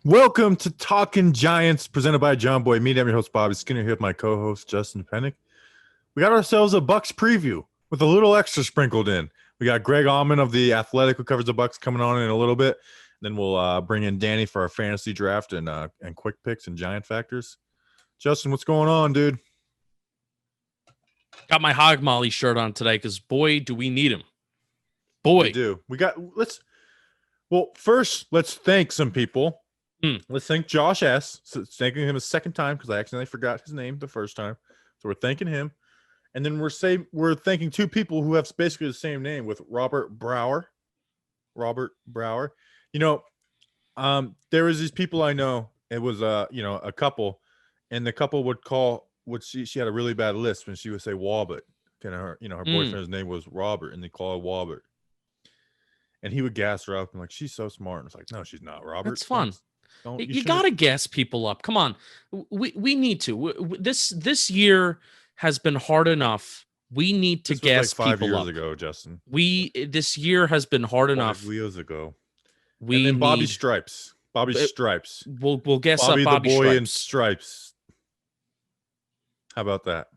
Welcome to Talking Giants, presented by John Boy. Me, I'm your host, Bobby Skinner, here with my co-host, Justin Pennick. We got ourselves a Bucs preview with a little extra sprinkled in. We got Greg Auman of The Athletic, who covers the Bucs, coming on in a little bit. Then we'll bring in Danny for our fantasy draft and quick picks and Giant factors. Justin, what's going on, dude? Got my Hog Molly shirt on today because, boy, do we need him. Boy. We do. First, let's thank some people. Let's thank Josh S. Thanking him a second time because I accidentally forgot his name the first time. So we're thanking him. And then we're thanking two people who have basically the same name with Robert Brower. You know, there was these people I know. It was a couple, and the couple she had a really bad list when she would say Wobbit. Her boyfriend's name was Robert, and they call her Wobbit. And he would gas her up and like, she's so smart. And it's like, no, she's not, Robert. That's fun. You got to gas people up. Come on. We need to. This year has been hard enough. We need to gas people up. 5 years ago, Justin. This year has been hard enough. 5 years ago. And then Bobby Stripes. We'll gas Bobby up Bobby the boy Stripes. In stripes. How about that?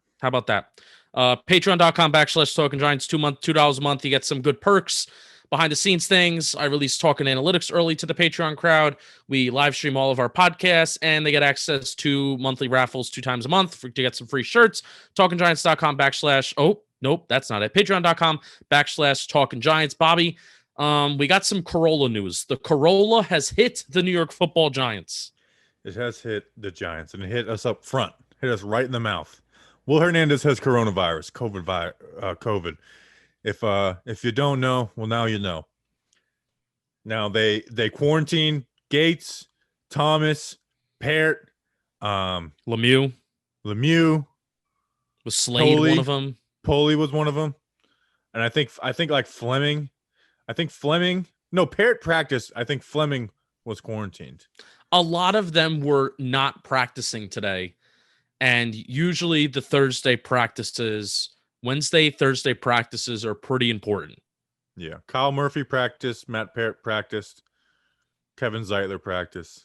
Patreon.com/Talking Giants, $2 a month. You get some good perks. Behind the scenes things. I release Talking Analytics early to the Patreon crowd. We live stream all of our podcasts, and they get access to monthly raffles 2 times a month to get some free shirts. TalkingGiants.com/ oh, nope, that's not it. Patreon.com/Talking Giants. Bobby, we got some Corolla news. The Corolla has hit the New York Football Giants. It has hit the Giants, and it hit us up front. Hit us right in the mouth. Will Hernandez has coronavirus, COVID. If you don't know, well, now you know. Now they quarantine Gates, Thomas, Parrott, Lemieux was Slade one of them. Poley was one of them, and I think like Fleming. Parrott practiced. I think Fleming was quarantined. A lot of them were not practicing today, and usually the Wednesday, Thursday practices are pretty important. Yeah. Kyle Murphy practiced. Matt Parrott practiced. Kevin Zeitler practiced.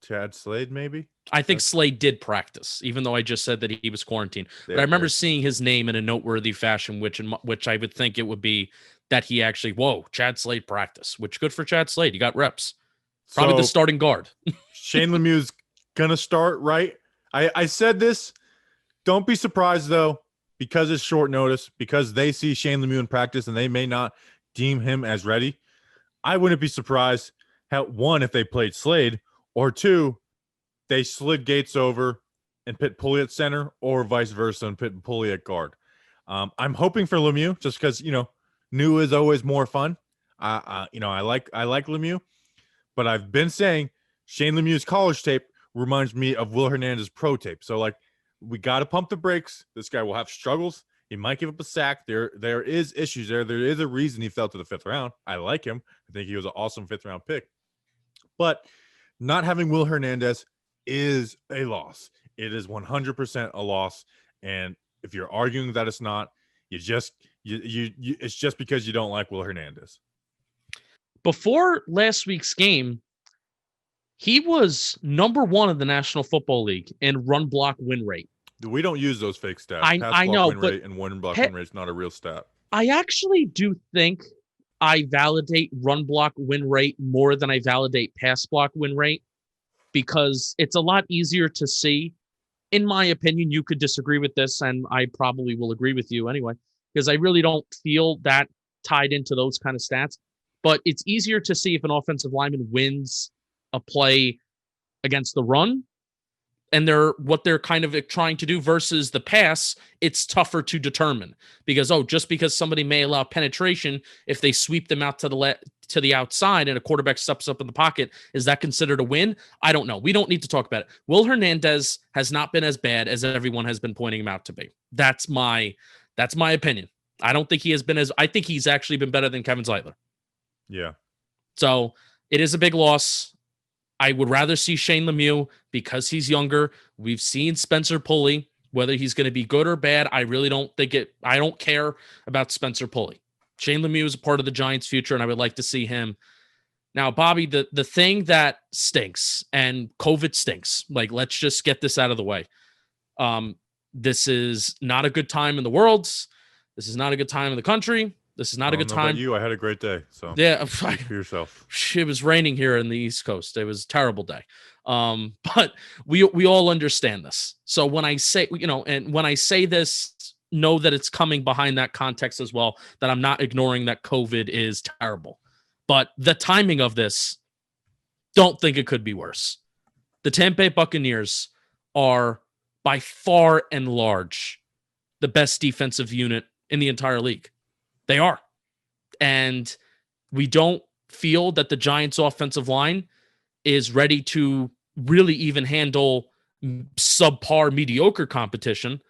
Chad Slade, maybe? I think Slade did practice, even though I just said that he was quarantined. But I remember seeing his name in a noteworthy fashion, which I would think it would be that he actually, Chad Slade practice, which good for Chad Slade. You got reps. Probably the starting guard. Shane Lemieux's going to start, right? I said this. Don't be surprised, though, because it's short notice, because they see Shane Lemieux in practice and they may not deem him as ready. I wouldn't be surprised, if they played Slade, or 2, they slid Gates over and put Pulley at center, or vice versa and put Pulley at guard. I'm hoping for Lemieux just because, new is always more fun. I like Lemieux, but I've been saying Shane Lemieux's college tape reminds me of Will Hernandez pro tape. So, we got to pump the brakes. This guy will have struggles. He might give up a sack. There is issues there. There is a reason he fell to the 5th round. I like him. I think he was an awesome 5th round pick. But not having Will Hernandez is a loss. It is 100% a loss. And if you're arguing that it's not, it's just because you don't like Will Hernandez. Before last week's game, he was number 1 in the National Football League in run block win rate. We don't use those fake stats. I know, win rate and one block win rate is not a real stat. I actually do think I validate run block win rate more than I validate pass block win rate because it's a lot easier to see. In my opinion, you could disagree with this, and I probably will agree with you anyway, because I really don't feel that tied into those kind of stats. But it's easier to see if an offensive lineman wins a play against the run and what they're kind of trying to do versus the pass. It's tougher to determine because, just because somebody may allow penetration, if they sweep them out to the outside and a quarterback steps up in the pocket, is that considered a win? I don't know. We don't need to talk about it. Will Hernandez has not been as bad as everyone has been pointing him out to be. That's my opinion. I don't think he has been I think he's actually been better than Kevin Zeitler. Yeah. So it is a big loss. I would rather see Shane Lemieux because he's younger. We've seen Spencer Pulley, whether he's going to be good or bad. I really don't I don't care about Spencer Pulley. Shane Lemieux is a part of the Giants' future, and I would like to see him Now, Bobby, the thing that stinks, and COVID stinks, like, let's just get this out of the way. This is not a good time in the world. This is not a good time in the country. This is not a good don't know about time. you. I had a great day. So Yeah, speak for yourself. it was raining here in the East Coast. It was a terrible day. But we all understand this. So when I say, and when I say this, know that it's coming behind that context as well, that I'm not ignoring that COVID is terrible. But the timing of this, don't think it could be worse. The Tampa Bay Buccaneers are by far and large the best defensive unit in the entire league. They are. And we don't feel that the Giants' offensive line is ready to really even handle subpar, mediocre competition.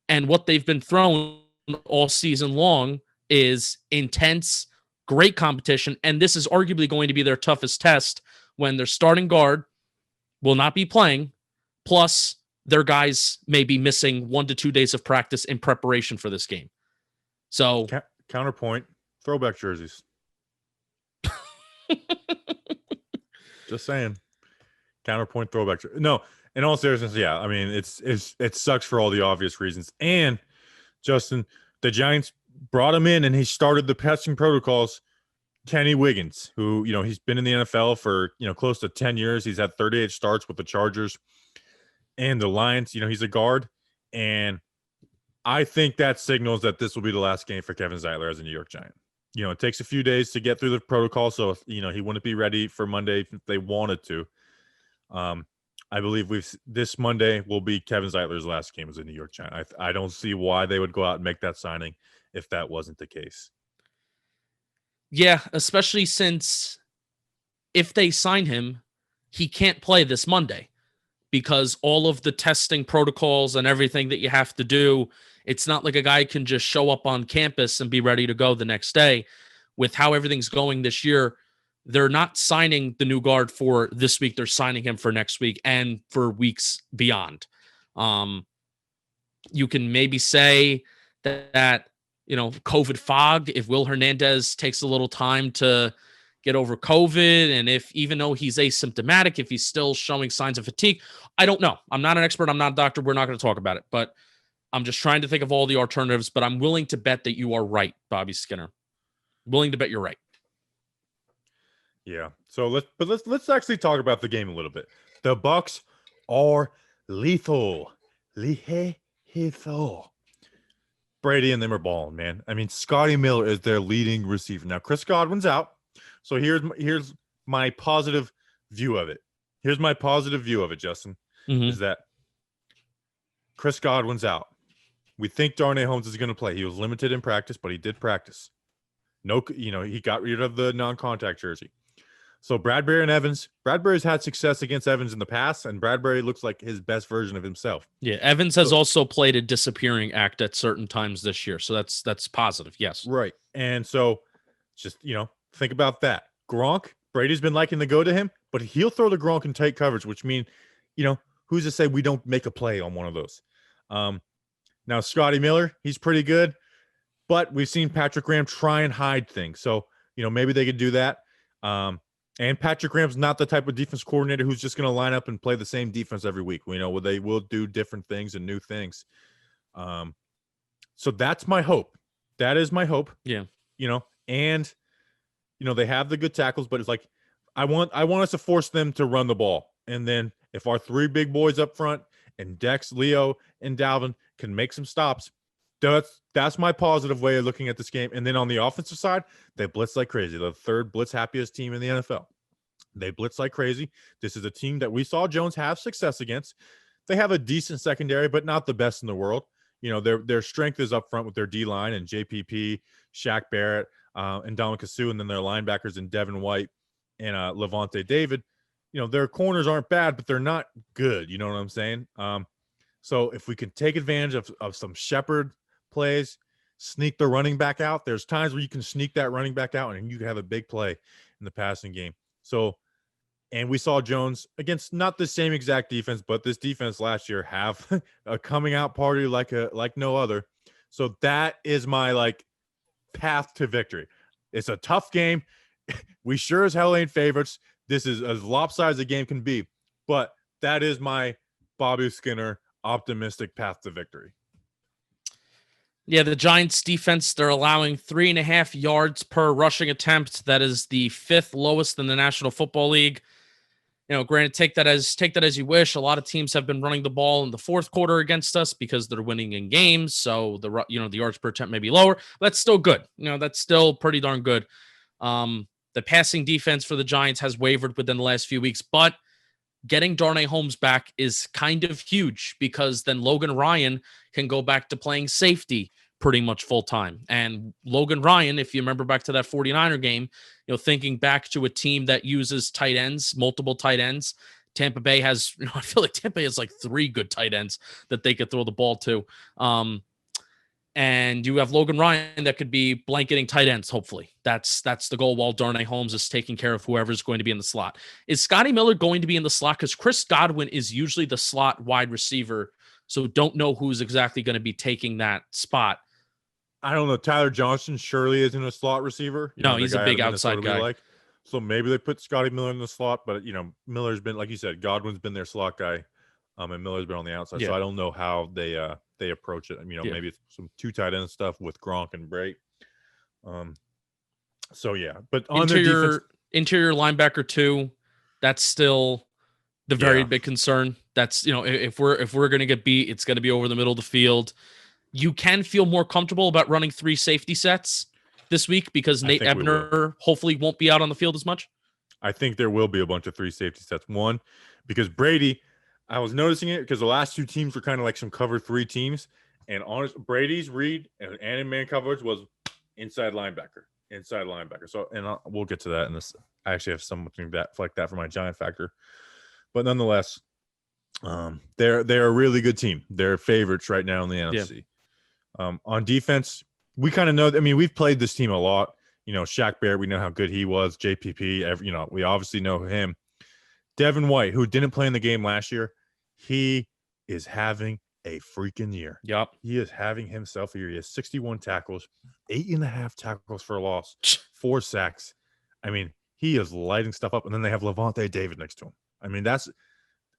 And what they've been thrown all season long is intense, great competition. And this is arguably going to be their toughest test when their starting guard will not be playing. Plus, their guys may be missing 1 to 2 days of practice in preparation for this game. So, counterpoint, throwback jerseys. Just saying. Counterpoint, throwback. No, in all seriousness, yeah. I mean, it sucks for all the obvious reasons. And Justin, the Giants brought him in, and he started the testing protocols. Kenny Wiggins, who he's been in the NFL for close to 10 years. He's had 38 starts with the Chargers and the Lions. He's a guard, and I think that signals that this will be the last game for Kevin Zeitler as a New York Giant. It takes a few days to get through the protocol, so he wouldn't be ready for Monday if they wanted to. I believe this Monday will be Kevin Zeitler's last game as a New York Giant. I don't see why they would go out and make that signing if that wasn't the case. Yeah, especially since if they sign him, he can't play this Monday because all of the testing protocols and everything that you have to do, it's not like a guy can just show up on campus and be ready to go the next day. With how everything's going this year, they're not signing the new guard for this week. They're signing him for next week and for weeks beyond. You can maybe say that COVID fog, if Will Hernandez takes a little time to get over COVID, and if even though he's asymptomatic, if he's still showing signs of fatigue, I don't know. I'm not an expert. I'm not a doctor. We're not going to talk about it, but I'm just trying to think of all the alternatives, but I'm willing to bet that you are right, Bobby Skinner. Willing to bet you're right. Yeah. So let's actually talk about the game a little bit. The Bucs are lethal. Lethal. Brady and them are balling, man. I mean, Scotty Miller is their leading receiver. Now, Chris Godwin's out. So here's my positive view of it. Here's my positive view of it, Justin, is that Chris Godwin's out. We think Darnay Holmes is going to play. He was limited in practice, but he did practice. He got rid of the non-contact jersey. So Bradbury and Evans. Bradbury's had success against Evans in the past, and Bradbury looks like his best version of himself. Yeah, Evans has also played a disappearing act at certain times this year, so that's positive. Yes, right. And so, just think about that. Gronk, Brady's been liking to go to him, but he'll throw the Gronk in tight coverage, which means, who's to say we don't make a play on one of those? Now Scotty Miller, he's pretty good, but we've seen Patrick Graham try and hide things. So maybe they could do that. And Patrick Graham's not the type of defense coordinator who's just going to line up and play the same defense every week. They will do different things and new things. So that's my hope. That is my hope. Yeah. And they have the good tackles, but it's like I want us to force them to run the ball. And then if our three big boys up front and Dex, Leo, and Dalvin can make some stops, that's my positive way of looking at this game. And then on the offensive side, they blitz like crazy. The third blitz happiest team in the NFL. They blitz like crazy. This is a team that we saw Jones have success against. They have a decent secondary, but not the best in the world. Their strength is up front with their D-line and JPP, Shaq Barrett, and Dominic Sue, and then their linebackers and Devin White and Levante David. Their corners aren't bad, but they're not good. You know what I'm saying? So if we can take advantage of some Shepard plays, sneak the running back out. There's times where you can sneak that running back out and you can have a big play in the passing game. So, and we saw Jones against not the same exact defense, but this defense last year have a coming out party like no other. So that is my path to victory. It's a tough game. We sure as hell ain't favorites. This is as lopsided as a game can be. But that is my Bobby Skinner optimistic path to victory. Yeah, the Giants defense, they're allowing 3.5 yards per rushing attempt. That is the 5th lowest in the National Football League. Granted, take that as you wish. A lot of teams have been running the ball in the fourth quarter against us because they're winning in games. So the yards per attempt may be lower. But that's still good. That's still pretty darn good. The passing defense for the Giants has wavered within the last few weeks, but getting Darnay Holmes back is kind of huge because then Logan Ryan can go back to playing safety pretty much full time. And Logan Ryan, if you remember back to that 49er game, thinking back to a team that uses tight ends, multiple tight ends, Tampa Bay has, I feel like Tampa Bay has like 3 good tight ends that they could throw the ball to. And you have Logan Ryan that could be blanketing tight ends, hopefully. That's the goal while Darnay Holmes is taking care of whoever's going to be in the slot. Is Scotty Miller going to be in the slot? Because Chris Godwin is usually the slot wide receiver, so don't know who's exactly going to be taking that spot. I don't know. Tyler Johnson surely isn't a slot receiver. No, he's a big outside guy. So maybe they put Scotty Miller in the slot, but Miller's been, like you said, Godwin's been their slot guy, and Miller's been on the outside. Yeah. So I don't know how they approach it. Maybe it's some 2 tight end stuff with Gronk and Bray. So yeah, but on interior linebacker too, that's still the very big concern. That's if we're going to get beat, it's going to be over the middle of the field. You can feel more comfortable about running 3 safety sets this week because Nate Ebner hopefully won't be out on the field as much. I think there will be a bunch of 3 safety sets. One, because Brady, I was noticing it because the last 2 teams were kind of like some cover 3 teams, and Brady's read and man coverage was inside linebacker. So, and we'll get to that in this. I actually have something like that for my Giant factor, but nonetheless, they're a really good team. They're favorites right now in the NFC. Yeah. On defense, we kind of know. We've played this team a lot. Shaq Barrett, we know how good he was. JPP, we obviously know him. Devin White, who didn't play in the game last year, he is having a freaking year. Yep. He is having himself a year. He has 61 tackles, 8.5 tackles for a loss, 4 sacks. He is lighting stuff up. And then they have Levante David next to him.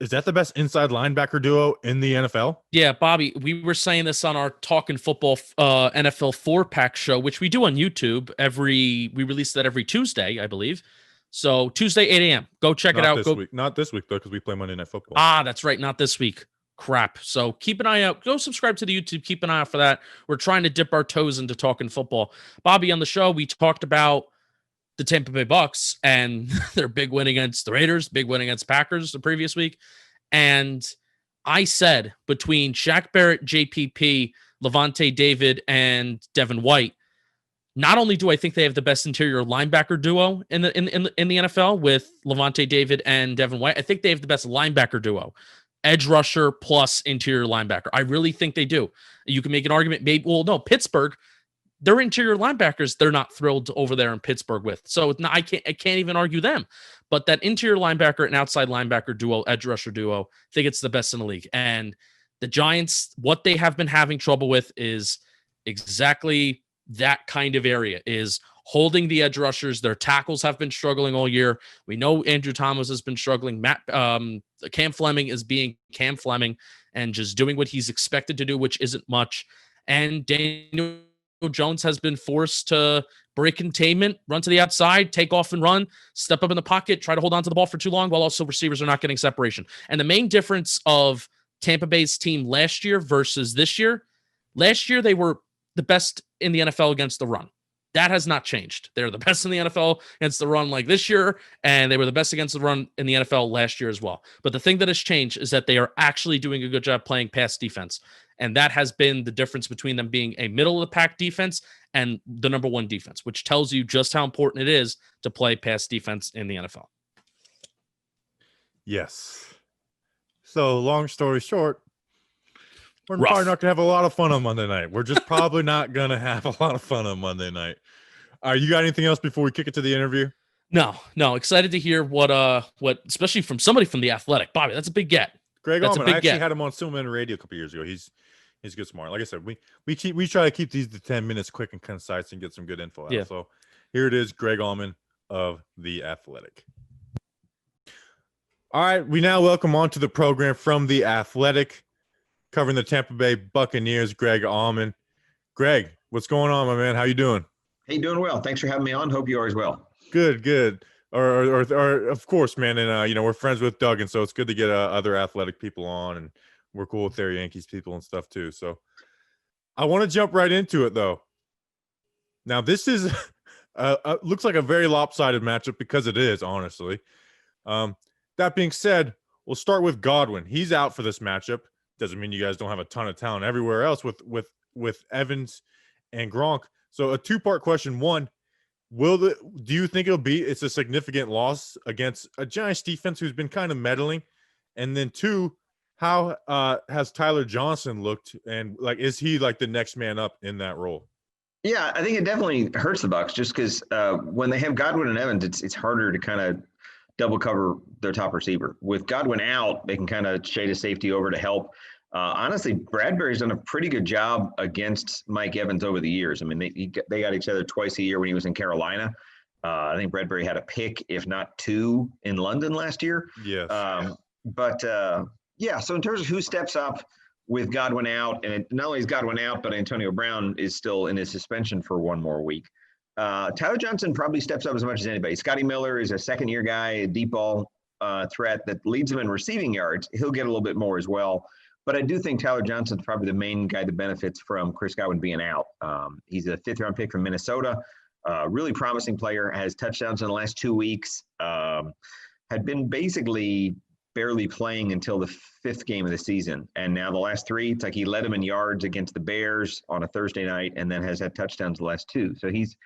Is that the best inside linebacker duo in the NFL? Yeah, Bobby, we were saying this on our Talkin' Football NFL 4-pack show, which we do on YouTube. We release that every Tuesday, I believe. So Tuesday, 8 a.m. Go check it out. Not this week, though, because we play Monday Night Football. That's right. Not this week. Crap. So keep an eye out. Go subscribe to the YouTube. Keep an eye out for that. We're trying to dip our toes into Talkin' Football. Bobby, on the show, we talked about the Tampa Bay Bucs and their big win against the Raiders, big win against Packers the previous week. And I said between Shaq Barrett, JPP, Levante David, and Devin White, not only do I think they have the best interior linebacker duo in the NFL with Levante David and Devin White, I think they have the best linebacker duo, edge rusher plus interior linebacker. I really think they do. You can make an argument. Pittsburgh, their interior linebackers, they're not thrilled over there in Pittsburgh with. So I can't even argue them. But that interior linebacker and outside linebacker duo, edge rusher duo, I think it's the best in the league. And the Giants, what they have been having trouble with is exactly that kind of area, is holding the edge rushers. Their tackles have been struggling all year. We know Andrew Thomas has been struggling. Cam Fleming is being Cam Fleming and just doing what he's expected to do, which isn't much. And Daniel Jones has been forced to break containment, run to the outside, take off and run, step up in the pocket, try to hold on to the ball for too long, while also receivers are not getting separation. And the main difference of Tampa Bay's team last year versus this year, last year they were the best in the NFL against the run. That has not changed. They're the best in the NFL against the run like this year, and they were the best against the run in the NFL last year as well. But the thing that has changed is that they are actually doing a good job playing pass defense. And that has been the difference between them being a middle-of-the-pack defense and the number 1 defense, which tells you just how important it is to play pass defense in the NFL. Yes. So, long story short, we're probably not going to have a lot of fun on Monday night. We're just probably not going to have a lot of fun on Monday night. You got anything else before we kick it to the interview? No. Excited to hear what, especially from somebody from The Athletic. Bobby, that's a big get. Greg Auman. I actually had him on Stillman Radio a couple years ago. He's good, smart. Like I said, we try to keep these to 10 minutes quick and concise and get some good info out. Yeah. So here it is, Greg Auman of The Athletic. All right, we now welcome onto the program from The Athletic, covering the Tampa Bay Buccaneers, Greg Auman. Greg, what's going on, my man? How you doing? Hey, doing well. Thanks for having me on. Hope you are as well. Good. Or of course, man. And we're friends with Doug, and so it's good to get other athletic people on, and we're cool with their Yankees people and stuff too. So I want to jump right into it, though. Now, this is looks like a very lopsided matchup because it is, honestly. That being said, we'll start with Godwin. He's out for this matchup. Doesn't mean you guys don't have a ton of talent everywhere else with Evans and Gronk. So a two-part question. One, do you think it's a significant loss against a Giants defense who's been kind of meddling? And then two, how has Tyler Johnson looked, and is he the next man up in that role? Yeah, I think it definitely hurts the Bucs just because when they have Godwin and Evans, it's harder to kind of double cover their top receiver. With Godwin out, they can kind of shade a safety over to help. Honestly, Bradbury's done a pretty good job against Mike Evans over the years. I mean, they got each other twice a year when he was in Carolina. I think Bradbury had a pick, if not two, in London last year. Yes. So in terms of who steps up with Godwin out, and not only is Godwin out, but Antonio Brown is still in his suspension for one more week. Tyler Johnson probably steps up as much as anybody. Scotty Miller is a second-year guy, a deep ball threat that leads him in receiving yards. He'll get a little bit more as well. But I do think Tyler Johnson's probably the main guy that benefits from Chris Godwin being out. He's a fifth-round pick from Minnesota, really promising player, has touchdowns in the last 2 weeks, had been basically barely playing until the fifth game of the season. And now the last three, it's like he led them in yards against the Bears on a Thursday night and then has had touchdowns the last two. So he's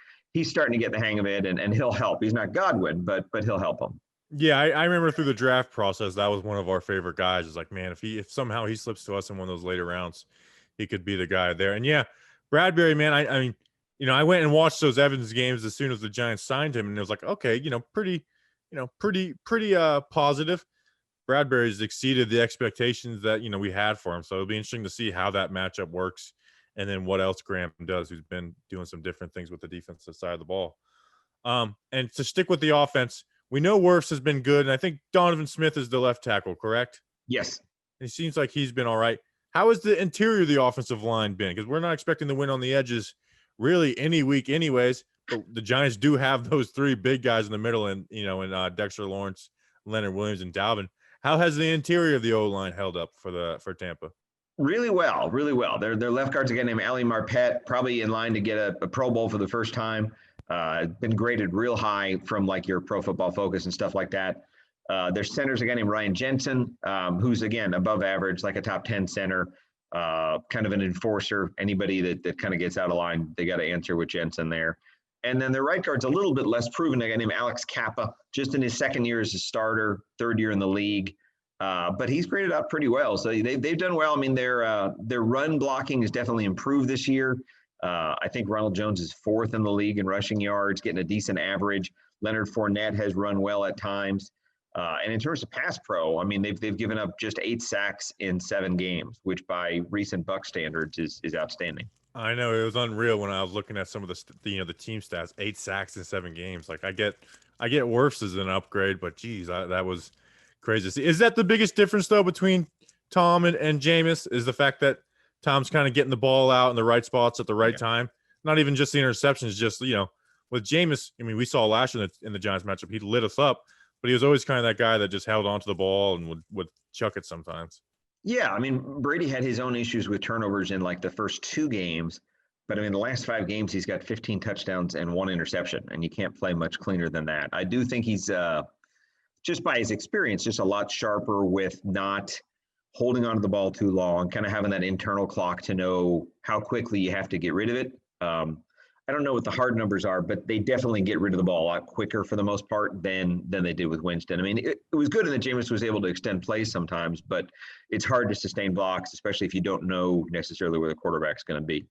starting to get the hang of it, and he'll help. He's not Godwin, but he'll help them. Yeah, I remember through the draft process, that was one of our favorite guys. It's like, man, if somehow he slips to us in one of those later rounds, he could be the guy there. And yeah, Bradbury, man, I mean, I went and watched those Evans games as soon as the Giants signed him, and it was like, okay, pretty positive. Bradbury's exceeded the expectations that we had for him. So it'll be interesting to see how that matchup works, and then what else Graham does, who's been doing some different things with the defensive side of the ball. And to stick with the offense, we know Wirfs has been good, and I think Donovan Smith is the left tackle, correct? Yes. It seems like he's been all right. How has the interior of the offensive line been? Because we're not expecting to win on the edges really any week anyways, but the Giants do have those three big guys in the middle, and in Dexter Lawrence, Leonard Williams, and Dalvin. How has the interior of the O-line held up for Tampa? Really well. Their left guard's a guy named Ali Marpet, probably in line to get a Pro Bowl for the first time. Been graded real high from your Pro Football Focus and stuff like that. Their center's a guy named Ryan Jensen, who's again above average, like a top 10 center, kind of an enforcer. Anybody that kind of gets out of line, they got to answer with Jensen there. And then their right guard's a little bit less proven, a guy named Alex Kappa, just in his second year as a starter, third year in the league. But he's graded out pretty well. So they've done well. I mean, their run blocking has definitely improved this year. I think Ronald Jones is fourth in the league in rushing yards, getting a decent average. Leonard Fournette has run well at times. And in terms of pass pro, I mean, they've given up just 8 sacks in 7 games, which by recent Bucs standards is outstanding. I know, it was unreal when I was looking at some of the team stats. 8 sacks in 7 games. I get Wirfs as an upgrade, but geez, that was crazy to see. Is that the biggest difference though between Tom and Jameis? Is the fact that Tom's kind of getting the ball out in the right spots at the right time? Not even just the interceptions, just with Jameis. I mean, we saw last year in the Giants matchup, he lit us up, but he was always kind of that guy that just held onto the ball and would chuck it sometimes. Yeah, I mean, Brady had his own issues with turnovers in the first 2 games, but I mean, the last 5 games, he's got 15 touchdowns and 1 interception, and you can't play much cleaner than that. I do think he's, just by his experience, just a lot sharper with not holding onto the ball too long, kind of having that internal clock to know how quickly you have to get rid of it. I don't know what the hard numbers are, but they definitely get rid of the ball a lot quicker for the most part than they did with Winston. I mean, it was good in that Jameis was able to extend plays sometimes, but it's hard to sustain blocks, especially if you don't know necessarily where the quarterback's going to be.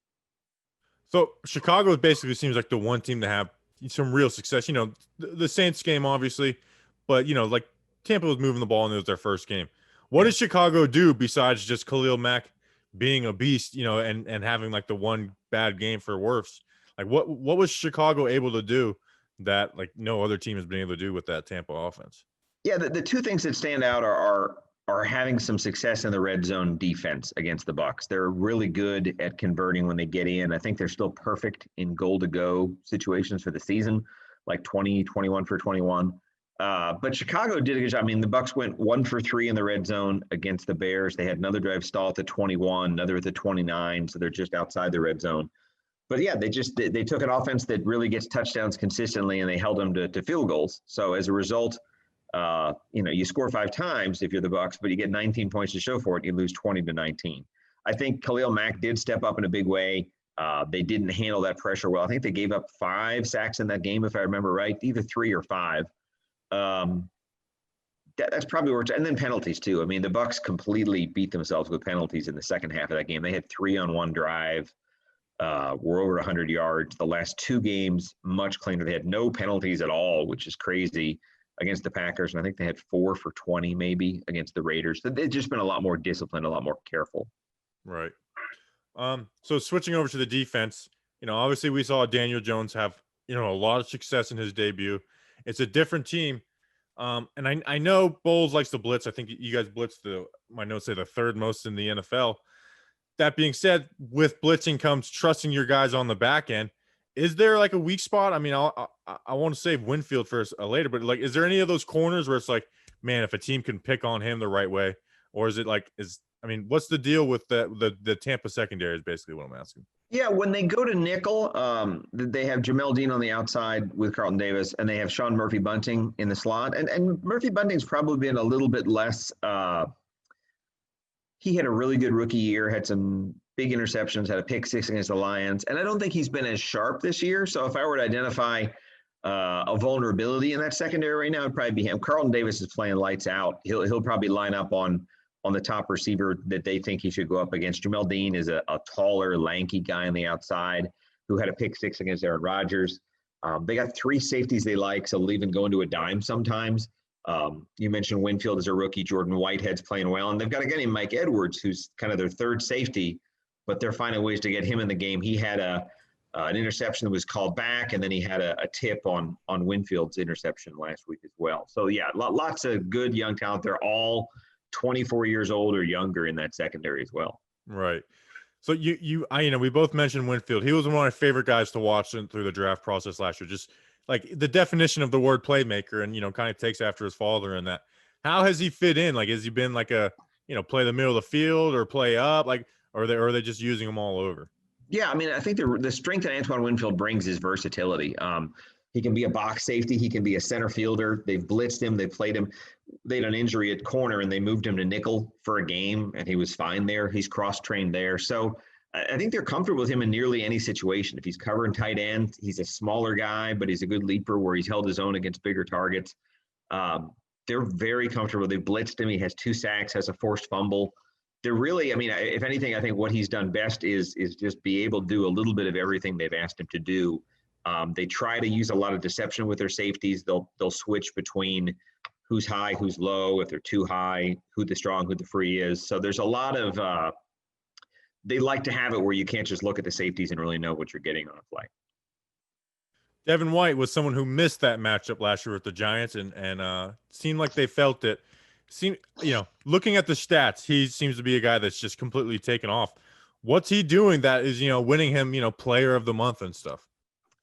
So Chicago basically seems like the one team to have some real success. The Saints game, obviously, but, Tampa was moving the ball and it was their first game. What does Chicago do besides just Khalil Mack being a beast, and having the one bad game for Wirfs? What was Chicago able to do that like no other team has been able to do with that Tampa offense. Yeah, the two things that stand out are having some success in the red zone defense against the Bucs. They're really good at converting when they get in. I think they're still perfect in goal to go situations for the season, like 20, 21 for 21. But Chicago did a good job. I mean, the Bucs went 1 for 3 in the red zone against the Bears. They had another drive stall at the 21, another at the 29, so they're just outside the red zone. But yeah, they took an offense that really gets touchdowns consistently, and they held them to field goals. So as a result, you score 5 times if you're the Bucs, but you get 19 points to show for it. You lose 20-19. I think Khalil Mack did step up in a big way. They didn't handle that pressure well. I think they gave up 5 sacks in that game, if I remember right, either 3 or 5. That's probably where. And then penalties too. I mean, the Bucs completely beat themselves with penalties in the second half of that game. They had 3 on one drive. Were over 100 yards. The last 2 games, much cleaner. They had no penalties at all, which is crazy, against the Packers. And I think they had 4 for 20 maybe against the Raiders. So they've just been a lot more disciplined, a lot more careful. Right. So switching over to the defense, obviously we saw Daniel Jones have, a lot of success in his debut. It's a different team. And I know Bowles likes to blitz. I think you guys blitzed my notes say the 3rd most in the NFL. That being said, with blitzing comes trusting your guys on the back end. Is there like a weak spot? I mean, I want to save Winfield for later, but like, is there any of those corners where it's like, man, if a team can pick on him the right way, or is it like, what's the deal with the Tampa secondary is basically what I'm asking. Yeah, when they go to nickel, they have Jamel Dean on the outside with Carlton Davis, and they have Sean Murphy-Bunting in the slot. And Murphy-Bunting's probably been a little bit less he had a really good rookie year, had some big interceptions, had a pick 6 against the Lions. And I don't think he's been as sharp this year. So if I were to identify a vulnerability in that secondary right now, it'd probably be him. Carlton Davis is playing lights out. He'll probably line up on the top receiver that they think he should go up against. Jamel Dean is a taller, lanky guy on the outside who had a pick 6 against Aaron Rodgers. They got 3 safeties they like, so they'll even go into a dime sometimes. You mentioned Winfield as a rookie. Jordan Whitehead's playing well. And they've got a guy named Mike Edwards, who's kind of their 3rd safety, but they're finding ways to get him in the game. He had an interception that was called back, and then he had a tip on Winfield's interception last week as well. So, yeah, lots of good young talent. They're all 24 years old or younger in that secondary as well. Right. So we both mentioned Winfield. He was one of my favorite guys to watch through the draft process last year. Just like the definition of the word playmaker, and kind of takes after his father in that. How has he fit in? Like, has he been like a play the middle of the field or play up? Like, or are they just using him all over? Yeah, I mean, I think the strength that Antoine Winfield brings is versatility. He can be a box safety. He can be a center fielder. They've blitzed him. They played him. They had an injury at corner, and they moved him to nickel for a game, and he was fine there. He's cross-trained there. So I think they're comfortable with him in nearly any situation. If he's covering tight end, he's a smaller guy, but he's a good leaper where he's held his own against bigger targets. They're very comfortable. They blitzed him. He has 2 sacks, has a forced fumble. They're really, if anything, I think what he's done best is just be able to do a little bit of everything they've asked him to do. They try to use a lot of deception with their safeties. They'll switch between who's high, who's low, if they're too high, who the strong, who the free is. So there's a lot of they like to have it where you can't just look at the safeties and really know what you're getting on a play. Devin White was someone who missed that matchup last year with the Giants, and seemed like they felt it. Looking at the stats, he seems to be a guy that's just completely taken off. What's he doing that is, winning him, player of the month and stuff?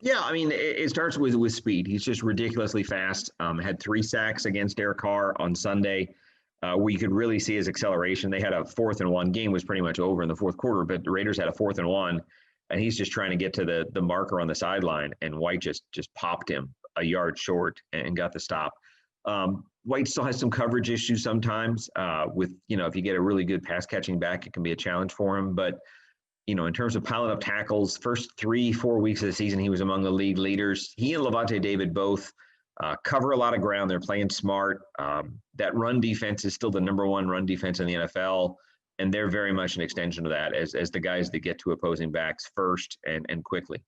Yeah, it starts with speed. He's just ridiculously fast. Had 3 sacks against Derek Carr on Sunday, where you could really see his acceleration. They had a 4th and 1. Game was pretty much over in the 4th quarter, but the Raiders had a 4th and 1, and he's just trying to get to the marker on the sideline, and White just popped him a yard short and got the stop. White still has some coverage issues sometimes with, if you get a really good pass catching back, it can be a challenge for him. But, in terms of piling up tackles, first 3-4 weeks of the season, he was among the league leaders. He and Levante David both cover a lot of ground. They're playing smart. That run defense is still the number 1 run defense in the NFL. And they're very much an extension of that as the guys that get to opposing backs first and quickly.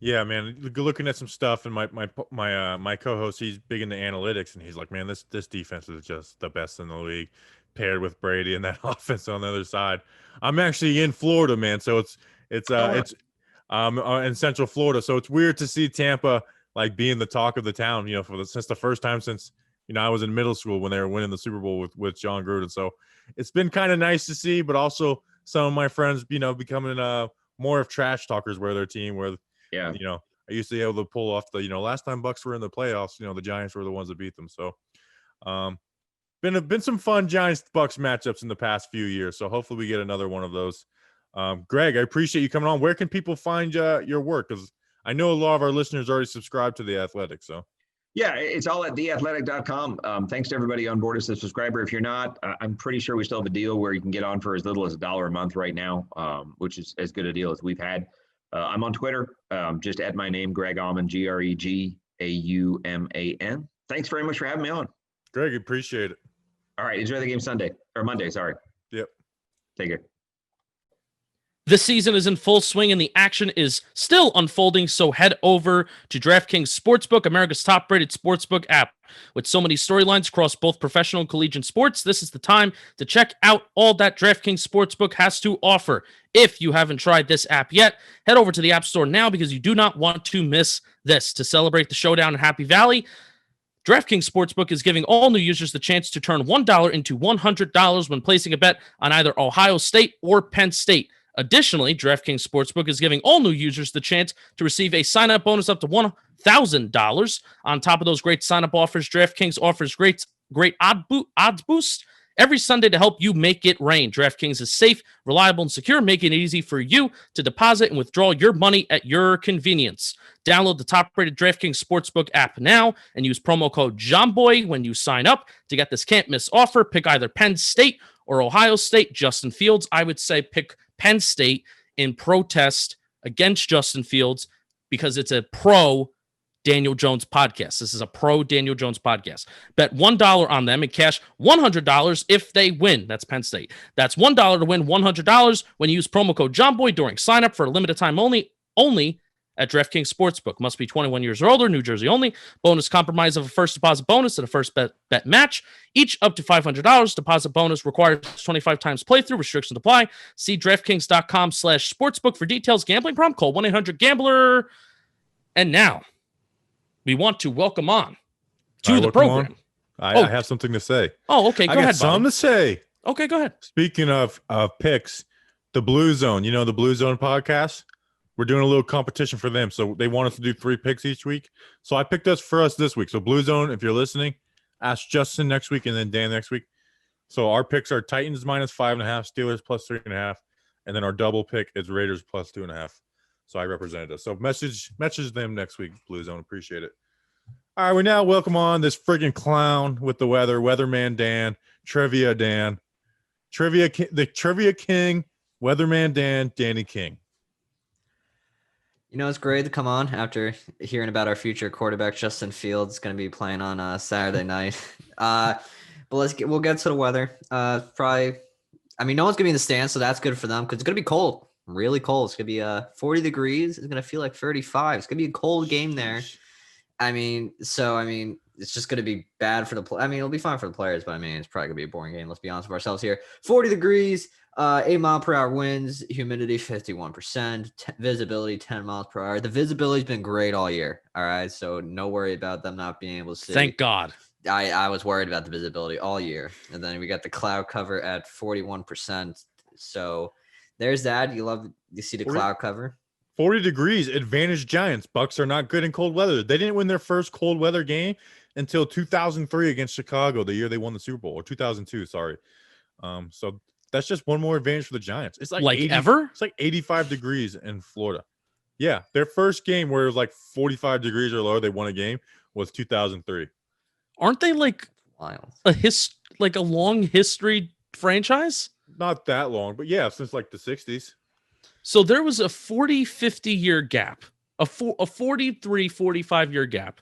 Yeah, man. Looking at some stuff, and my co-host, he's big into analytics, and he's like, man, this defense is just the best in the league, paired with Brady and that offense on the other side. I'm actually in Florida, man, so it's in Central Florida, so it's weird to see Tampa like being the talk of the town, since the first time since I was in middle school when they were winning the Super Bowl with John Gruden. So it's been kind of nice to see, but also some of my friends, becoming more of trash talkers where their team, where I used to be able to pull off the last time Bucs were in the playoffs, the Giants were the ones that beat them. So been some fun Giants Bucs matchups in the past few years. So hopefully we get another one of those. Greg, I appreciate you coming on. Where can people find your work? Because I know a lot of our listeners already subscribe to The Athletic. So yeah, it's all at theathletic.com. Thanks to everybody on board as a subscriber. If you're not, I'm pretty sure we still have a deal where you can get on for as little as $1 a month right now, which is as good a deal as we've had. I'm on Twitter, just at my name, Greg Auman, GregAuman. Thanks very much for having me on. Greg, appreciate it. All right, enjoy the game Monday, sorry. Yep. Take care. This season is in full swing and the action is still unfolding, so head over to DraftKings Sportsbook, America's top-rated sportsbook app. With so many storylines across both professional and collegiate sports, this is the time to check out all that DraftKings Sportsbook has to offer. If you haven't tried this app yet, head over to the App Store now because you do not want to miss this. To celebrate the showdown in Happy Valley, DraftKings Sportsbook is giving all new users the chance to turn $1 into $100 when placing a bet on either Ohio State or Penn State. Additionally, DraftKings Sportsbook is giving all new users the chance to receive a sign-up bonus up to $1,000. On top of those great sign-up offers, DraftKings offers great odds boost every Sunday to help you make it rain. DraftKings is safe, reliable, and secure, making it easy for you to deposit and withdraw your money at your convenience. Download the top-rated DraftKings Sportsbook app now and use promo code JOHNBOY when you sign up to get this can't-miss offer. Pick either Penn State or Ohio State. Justin Fields, I would say pick Penn State in protest against Justin Fields because it's a pro Daniel Jones podcast. This is a pro Daniel Jones podcast. Bet $1 on them and cash $100 if they win. That's Penn State. That's $1 to win $100 when you use promo code JOHNBOY during sign up for a limited time only at DraftKings Sportsbook. Must be 21 years or older, New Jersey only. Bonus compromise of a first deposit bonus and a first bet match. Each up to $500. Deposit bonus requires 25 times playthrough. Restrictions apply. See DraftKings.com/sportsbook for details. Gambling problem? Call 1-800-GAMBLER. And now we want to welcome on to the program. I have something to say. Oh, okay. Go ahead, I got something to say. Okay, go ahead. Speaking of picks, the Blue Zone, the Blue Zone podcast, we're doing a little competition for them. So they want us to do 3 picks each week. So I picked us this week. So Blue Zone, if you're listening, ask Justin next week and then Dan next week. So our picks are Titans -5.5, Steelers +3.5, and then our double pick is Raiders +2.5. So I represented us. So message them next week, Blue Zone. Appreciate it. All right, we now welcome on this friggin' clown with the weather, Weatherman Dan, Trivia Dan, the Trivia King, Weatherman Dan, Danny King. It's great to come on after hearing about our future quarterback, Justin Fields, going to be playing on Saturday night. But we'll get to the weather. Probably, no one's going to be in the stands, so that's good for them because it's going to be cold, really cold. It's going to be 40 degrees. It's going to feel like 35. It's going to be a cold game there. It's just going to be bad for the it'll be fine for the players, but it's probably going to be a boring game. Let's be honest with ourselves here. 40 degrees. 8-mile-per-hour winds, humidity 51%, visibility 10 miles per hour. The visibility's been great all year. All right, so no worry about them not being able to see. Thank God. I was worried about the visibility all year, and then we got the cloud cover at 41%. So there's that. You see the cloud cover. 40 degrees, advantage Giants. Bucs are not good in cold weather. They didn't win their first cold weather game until 2003 against Chicago, the year they won the Super Bowl, or 2002. Sorry. So. That's just one more advantage for the Giants. It's like 80, ever? It's like 85 degrees in Florida. Yeah, their first game where it was like 45 degrees or lower, they won a game, was 2003. Aren't they wild? A long history franchise? Not that long, but yeah, since like the 60s. So there was a 40, 50-year gap, a 43, 45-year gap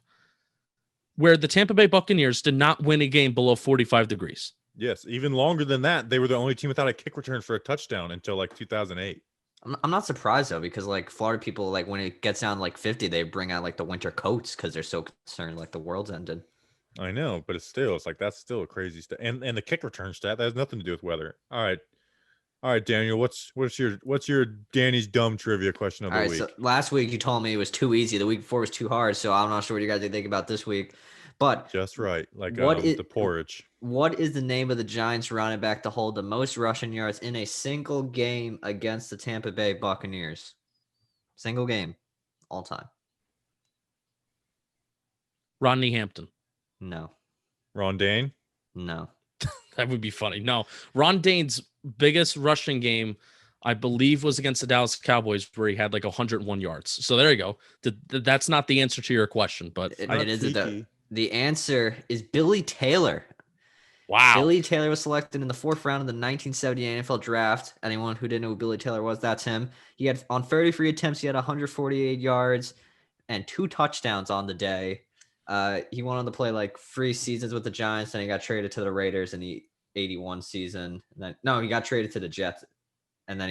where the Tampa Bay Buccaneers did not win a game below 45 degrees. Yes, even longer than that. They were the only team without a kick return for a touchdown until like 2008. I'm not surprised though, because Florida people, when it gets down 50, they bring out the winter coats because they're so concerned the world's ended. I know, but it's that's still a crazy stat. And the kick return stat, that has nothing to do with weather. All right, All right, Daniel, what's your Danny's dumb trivia question of All the right, week? so last week you told me it was too easy. The week before was too hard. So I'm not sure what you guys think about this week. But Just right, like what is the porridge. what is the name of the Giants running back to hold the most rushing yards in a single game against the Tampa Bay Buccaneers? Single game, all time. Rodney Hampton. No, Ron Dane. no. That would be funny. No, Ron Dane's biggest rushing game, I believe, was against the Dallas Cowboys, where he had like 101 yards. So there you go. That's not the answer to your question, but It Not is Kiki. the answer is Billy Taylor. wow. Billy Taylor was selected in the 4th round of the 1978 NFL draft. Anyone who didn't know who Billy Taylor was, that's him. He had on 33 attempts, he had 148 yards and 2 touchdowns on the day. He went on to play like 3 seasons with the Giants, and he got traded to the Raiders in the 81 season. And then he got traded to the Jets, and then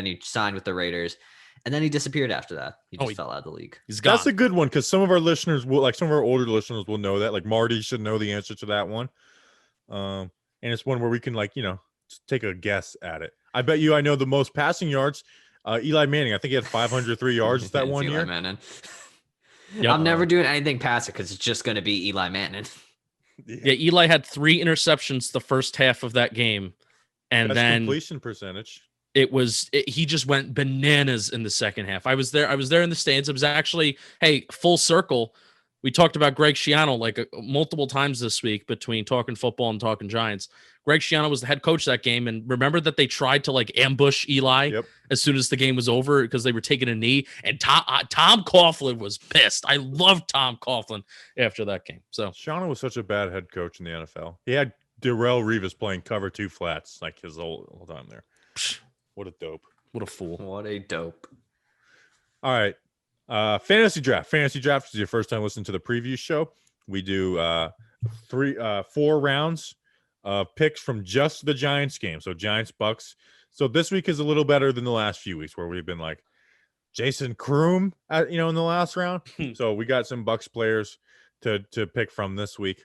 he signed with the Raiders, and then he disappeared after that. He just fell out of the league. He's gone. That's a good one because some of our listeners will, like some of our older listeners will know that. Like Marty should know the answer to that one. And it's one where we can take a guess at it. I bet you I know the most passing yards. Eli Manning, I think he had 503 yards that It's one Eli year. Manning. Yep. I'm never doing anything passing because it's just going to be Eli Manning. Yeah, Eli had 3 interceptions the first half of that game, and Best then completion percentage. he just went bananas in the second half. I was there in the stands. It was actually, hey, full circle. We talked about Greg Schiano like multiple times this week between talking football and talking Giants. Greg Schiano was the head coach that game, and remember that they tried to like ambush Eli as soon as the game was over because they were taking a knee. And Tom Coughlin was pissed. I loved Tom Coughlin after that game. So Shauna was such a bad head coach in the NFL. He had Darrell Revis playing cover 2 flats like his whole time there. What a dope. what a fool. What a dope. All right. Fantasy draft. Fantasy draft is your first time listening to the preview show. We do 4 rounds of picks from just the Giants game. So Giants, Bucs. So this week is a little better than the last few weeks where we've been like Jason Kroom in the last round. So we got some Bucs players to pick from this week.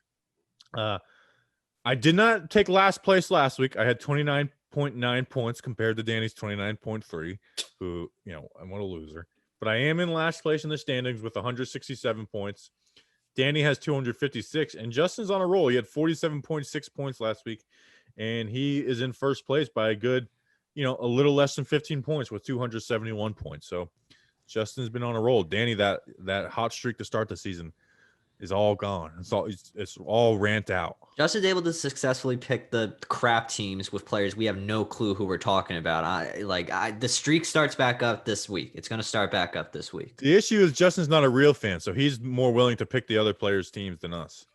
I did not take last place last week. I had 29.9 points compared to Danny's 29.3, who, I'm a loser. But I am in last place in the standings with 167 points. Danny has 256, and Justin's on a roll. He had 47.6 points last week, and he is in first place by a good, a little less than 15 points with 271 points. So Justin's been on a roll. Danny, that hot streak to start the season is all gone. It's all rant out. Justin's able to successfully pick the crap teams with players we have no clue who we're talking about. The streak starts back up this week. It's going to start back up this week. The issue is Justin's not a real fan, so he's more willing to pick the other players' teams than us.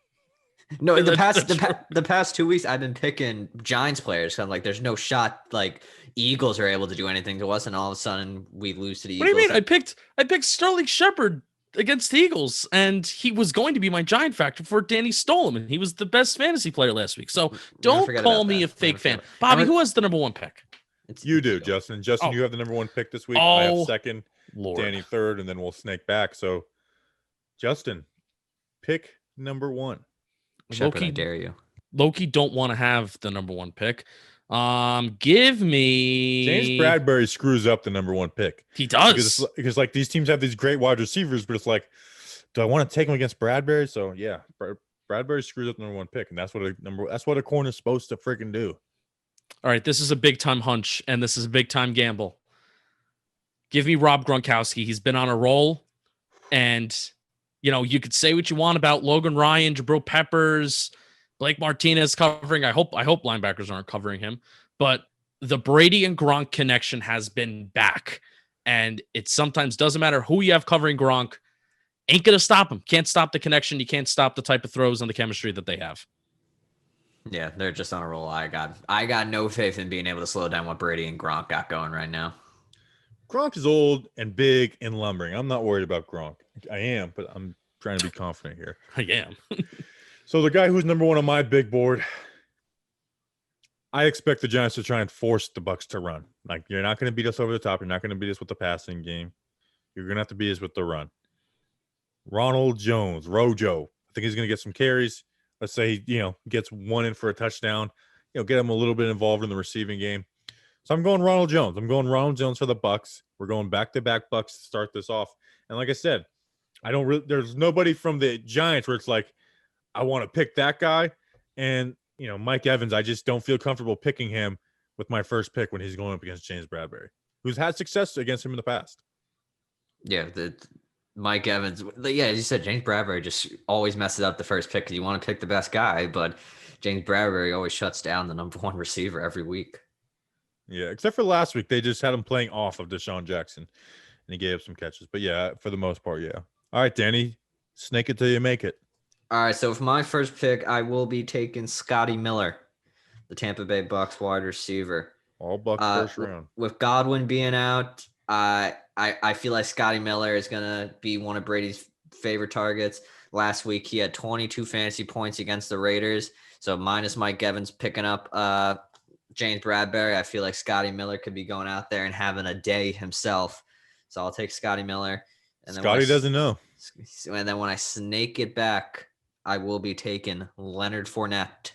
No, in the past 2 weeks, I've been picking Giants players. I'm like, there's no shot like Eagles are able to do anything to us, and all of a sudden we lose to the Eagles. What do you mean? I picked Sterling Shepard against the Eagles, and he was going to be my Giant factor before Danny stole him, and he was the best fantasy player last week. So don't call me a fake fan. Bobby, who has the number 1 pick? You do, Justin. Justin, you have the number 1 pick this week. I have second, Lord. Danny third, and then we'll snake back. So, Justin, pick number 1. Shepard, I dare you. Loki don't want to have the number 1 pick. Give me James Bradbury screws up the number 1 pick. He does because like these teams have these great wide receivers, but it's like, do I want to take him against Bradbury? So yeah, Bradbury screws up the number 1 pick, and that's what a corner is supposed to freaking do. All right, this is a big time hunch, and this is a big time gamble. Give me Rob Gronkowski. He's been on a roll, and you could say what you want about Logan Ryan, Jabril Peppers, Blake Martinez covering. I hope linebackers aren't covering him, but the Brady and Gronk connection has been back, and it sometimes doesn't matter who you have covering Gronk. Ain't gonna stop him. Can't stop the connection. You can't stop the type of throws and the chemistry that they have. Yeah, they're just on a roll. I got no faith in being able to slow down what Brady and Gronk got going right now. Gronk is old and big and lumbering. I'm not worried about Gronk. I am, but I'm trying to be confident here. I am. So the guy who's number 1 on my big board, I expect the Giants to try and force the Bucs to run. Like, you're not going to beat us over the top. You're not going to beat us with the passing game. You're going to have to beat us with the run. Ronald Jones, Rojo. I think he's going to get some carries. Let's say he, gets 1 in for a touchdown. Get him a little bit involved in the receiving game. So I'm going Ronald Jones. I'm going Ronald Jones for the Bucs. We're going back-to-back Bucs to start this off. And like I said, there's nobody from the Giants where it's like, I want to pick that guy. And, Mike Evans, I just don't feel comfortable picking him with my first pick when he's going up against James Bradberry, who's had success against him in the past. Yeah, Mike Evans. Yeah, as you said, James Bradberry just always messes up the first pick because you want to pick the best guy, but James Bradberry always shuts down the number one receiver every week. Yeah, except for last week, they just had him playing off of Deshaun Jackson, and he gave up some catches. But yeah, for the most part, yeah. All right, Danny, snake it till you make it. All right, so for my first pick, I will be taking Scotty Miller, the Tampa Bay Bucs wide receiver. All Bucs first round. With Godwin being out, I feel like Scotty Miller is gonna be one of Brady's favorite targets. Last week, he had 22 fantasy points against the Raiders. So minus Mike Evans picking up James Bradberry, I feel like Scotty Miller could be going out there and having a day himself. So I'll take Scotty Miller. And Scotty doesn't know. And then when I snake it back, I will be taking Leonard Fournette.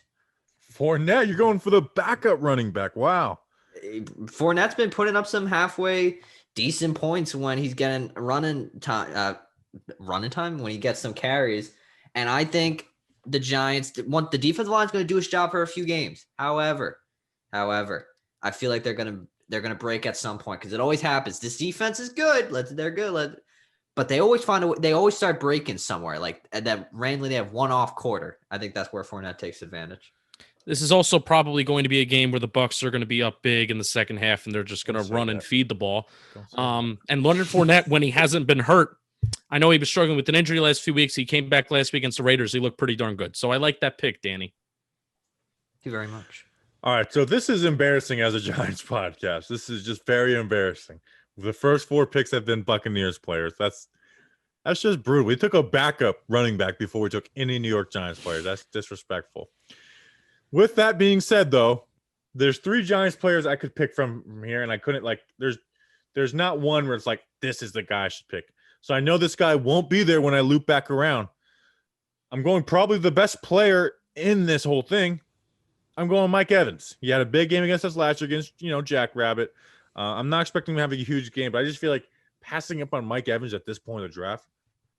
Fournette, you're going for the backup running back. Wow. Fournette's been putting up some halfway decent points when he's getting running time, when he gets some carries. And I think the Giants want the defensive line is going to do its job for a few games. However, I feel like they're going to break at some point because it always happens. This defense is good. They're good. But they always find a way. They always start breaking somewhere. Like that randomly they have one off quarter. I think that's where Fournette takes advantage. This is also probably going to be a game where the Bucs are going to be up big in the second half, and they're just going to run and feed the ball. And Leonard Fournette, when he hasn't been hurt, I know he was struggling with an injury last few weeks. He came back last week against the Raiders. He looked pretty darn good. So I like that pick, Danny. Thank you very much. All right, so this is embarrassing as a Giants podcast. This is just very embarrassing. The first four picks have been Buccaneers players. That's just brutal. We took a backup running back before we took any New York Giants players. That's disrespectful. With that being said, though, there's three Giants players I could pick from here, and I couldn't there's not one where it's like, this is the guy I should pick. So I know this guy won't be there when I loop back around. I'm going probably the best player in this whole thing. I'm going Mike Evans. He had a big game against us last year against, Jack Rabbit. I'm not expecting him to have a huge game, but I just feel like passing up on Mike Evans at this point of the draft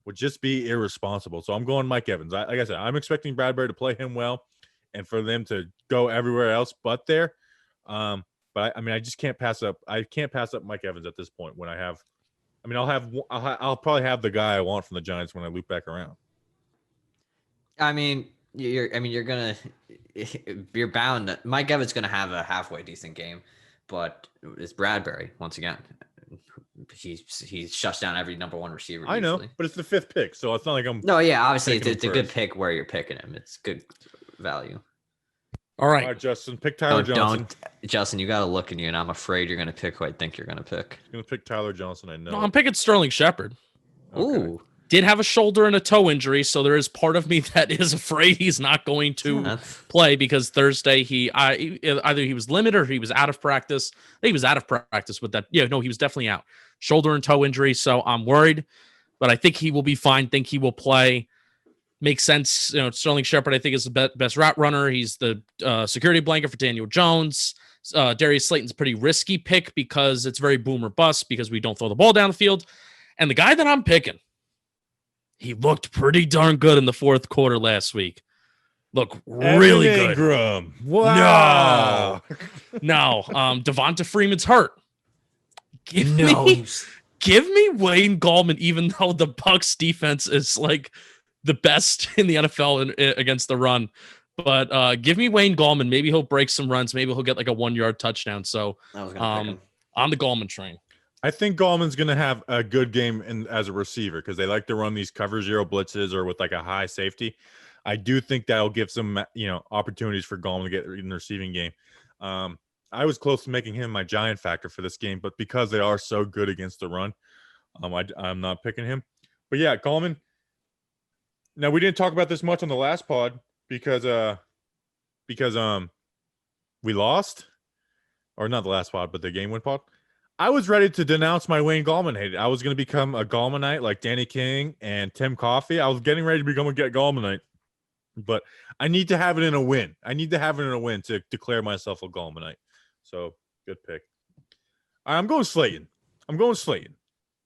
would just be irresponsible. So I'm going Mike Evans. Like I said, I'm expecting Bradberry to play him well and for them to go everywhere else but there. But I just can't pass up. I can't pass up Mike Evans at this point when I'll probably have the guy I want from the Giants when I loop back around. You're bound. Mike Evans going to have a halfway decent game, but it's Bradberry once again. He shuts down every number one receiver. I know, but it's the fifth pick, so it's not like I'm. No, yeah, obviously it's a good pick where you're picking him. It's good value. All right, Justin, pick Tyler Johnson. Justin, you got to look in you, and I'm afraid you're going to pick who I think you're going to pick. I'm going to pick Tyler Johnson. I know. No, I'm picking Sterling Shepard. Okay. Ooh. Did have a shoulder and a toe injury, so there is part of me that is afraid he's not going to play because Thursday either he was limited or he was out of practice. I think he was out of practice with that. Yeah, no, he was definitely out. Shoulder and toe injury, so I'm worried, but I think he will be fine. Think he will play. Makes sense. Sterling Shepard, I think, is the best route runner. He's the security blanket for Daniel Jones. Darius Slayton's a pretty risky pick because it's very boom or bust because we don't throw the ball down the field. And the guy that I'm picking, he looked pretty darn good in the fourth quarter last week. Look really good. Ingram. Wow. No. Devonta Freeman's hurt. Give me Wayne Gallman, even though the Bucs defense is like the best in the NFL against the run. But give me Wayne Gallman. Maybe he'll break some runs. Maybe he'll get like a 1-yard touchdown. So on the Gallman train. I think Gallman's going to have a good game as a receiver because they like to run these cover zero blitzes or with like a high safety. I do think that'll give some, opportunities for Gallman to get in the receiving game. I was close to making him my giant factor for this game, but because they are so good against the run, I'm not picking him. But yeah, Gallman. Now we didn't talk about this much on the last pod because we lost, or not the last pod, but the game win pod. I was ready to denounce my Wayne Gallman hate. I was going to become a Gallmanite like Danny King and Tim Coffey. I was getting ready to become a Gallmanite, but I need to have it in a win. I need to have it in a win to declare myself a Gallmanite. So Good pick. I'm going Slayton.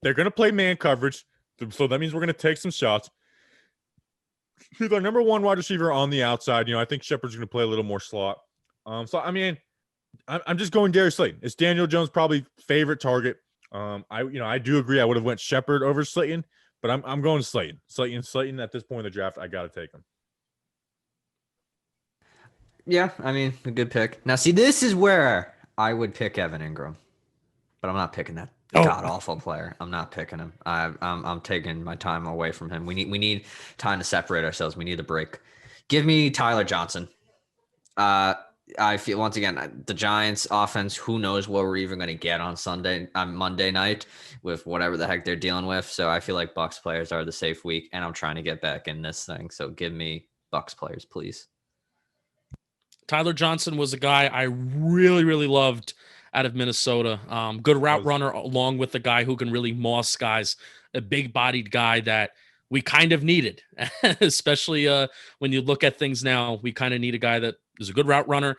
They're going to play man coverage, so that means we're going to take some shots. He's our number one wide receiver on the outside. I think Shepard's going to play a little more slot. So I mean, I'm just going Darius Slayton. It's Daniel Jones' probably favorite target. I do agree. I would have went Shepard over Slayton, but I'm going Slayton. Slayton at this point in the draft, I got to take him. Yeah, I mean, a good pick. Now, see, this is where I would pick Evan Ingram, but I'm not picking that god awful player. I'm not picking him. I'm taking my time away from him. We need time to separate ourselves. We need a break. Give me Tyler Johnson. I feel once again the Giants offense. Who knows what we're even going to get on Monday night with whatever the heck they're dealing with. So I feel like Bucs players are the safe week, and I'm trying to get back in this thing. So give me Bucs players, please. Tyler Johnson was a guy I really, really loved out of Minnesota. Good route runner, along with the guy who can really moss guys, a big-bodied guy that we kind of needed, especially when you look at things now. We kind of need a guy that is a good route runner,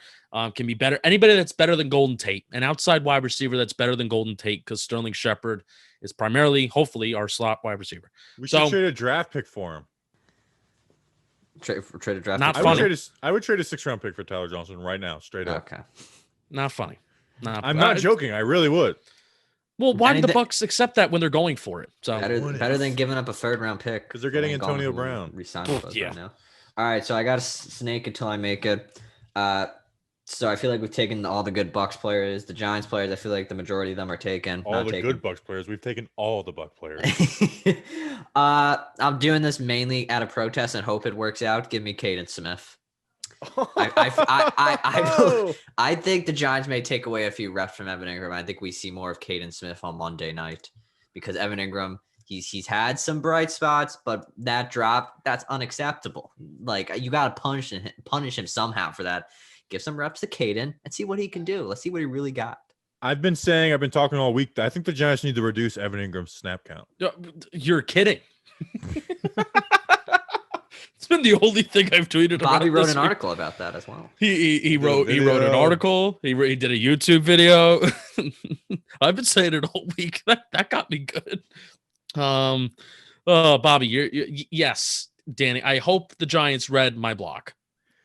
can be better. Anybody that's better than Golden Tate, an outside wide receiver that's better than Golden Tate, because Sterling Shepard is primarily, hopefully, our slot wide receiver. We should trade a draft pick for him. Trade a draft. Not pick. funny. I would trade a 6th-round pick for Tyler Johnson right now, straight up. Okay. Not funny. I'm not joking. I really would. Well, why did the Bucs accept that when they're going for it? So better than giving up a 3rd-round pick because they're getting Antonio Brown. Resign with us right now. All right, so I got a snake until I make it. So I feel like we've taken all the good Bucs players, the Giants players. I feel like the majority of them are taken. Good Bucs players. We've taken all the Bucs players. I'm doing this mainly out of protest and hope it works out. Give me Caden Smith. I think the Giants may take away a few reps from Evan Ingram. I think we see more of Caden Smith on Monday night because Evan Ingram, he's had some bright spots, but that drop, that's unacceptable. Like you got to punish him somehow for that. Give some reps to Caden and see what he can do. Let's see what he really got. I've been talking all week. I think the Giants need to reduce Evan Ingram's snap count. You're kidding. It's been the only thing I've tweeted. Bobby wrote an article about that as well. He wrote an article. He did a YouTube video. I've been saying it all week. That got me good. Bobby, yes, Danny. I hope the Giants read my block.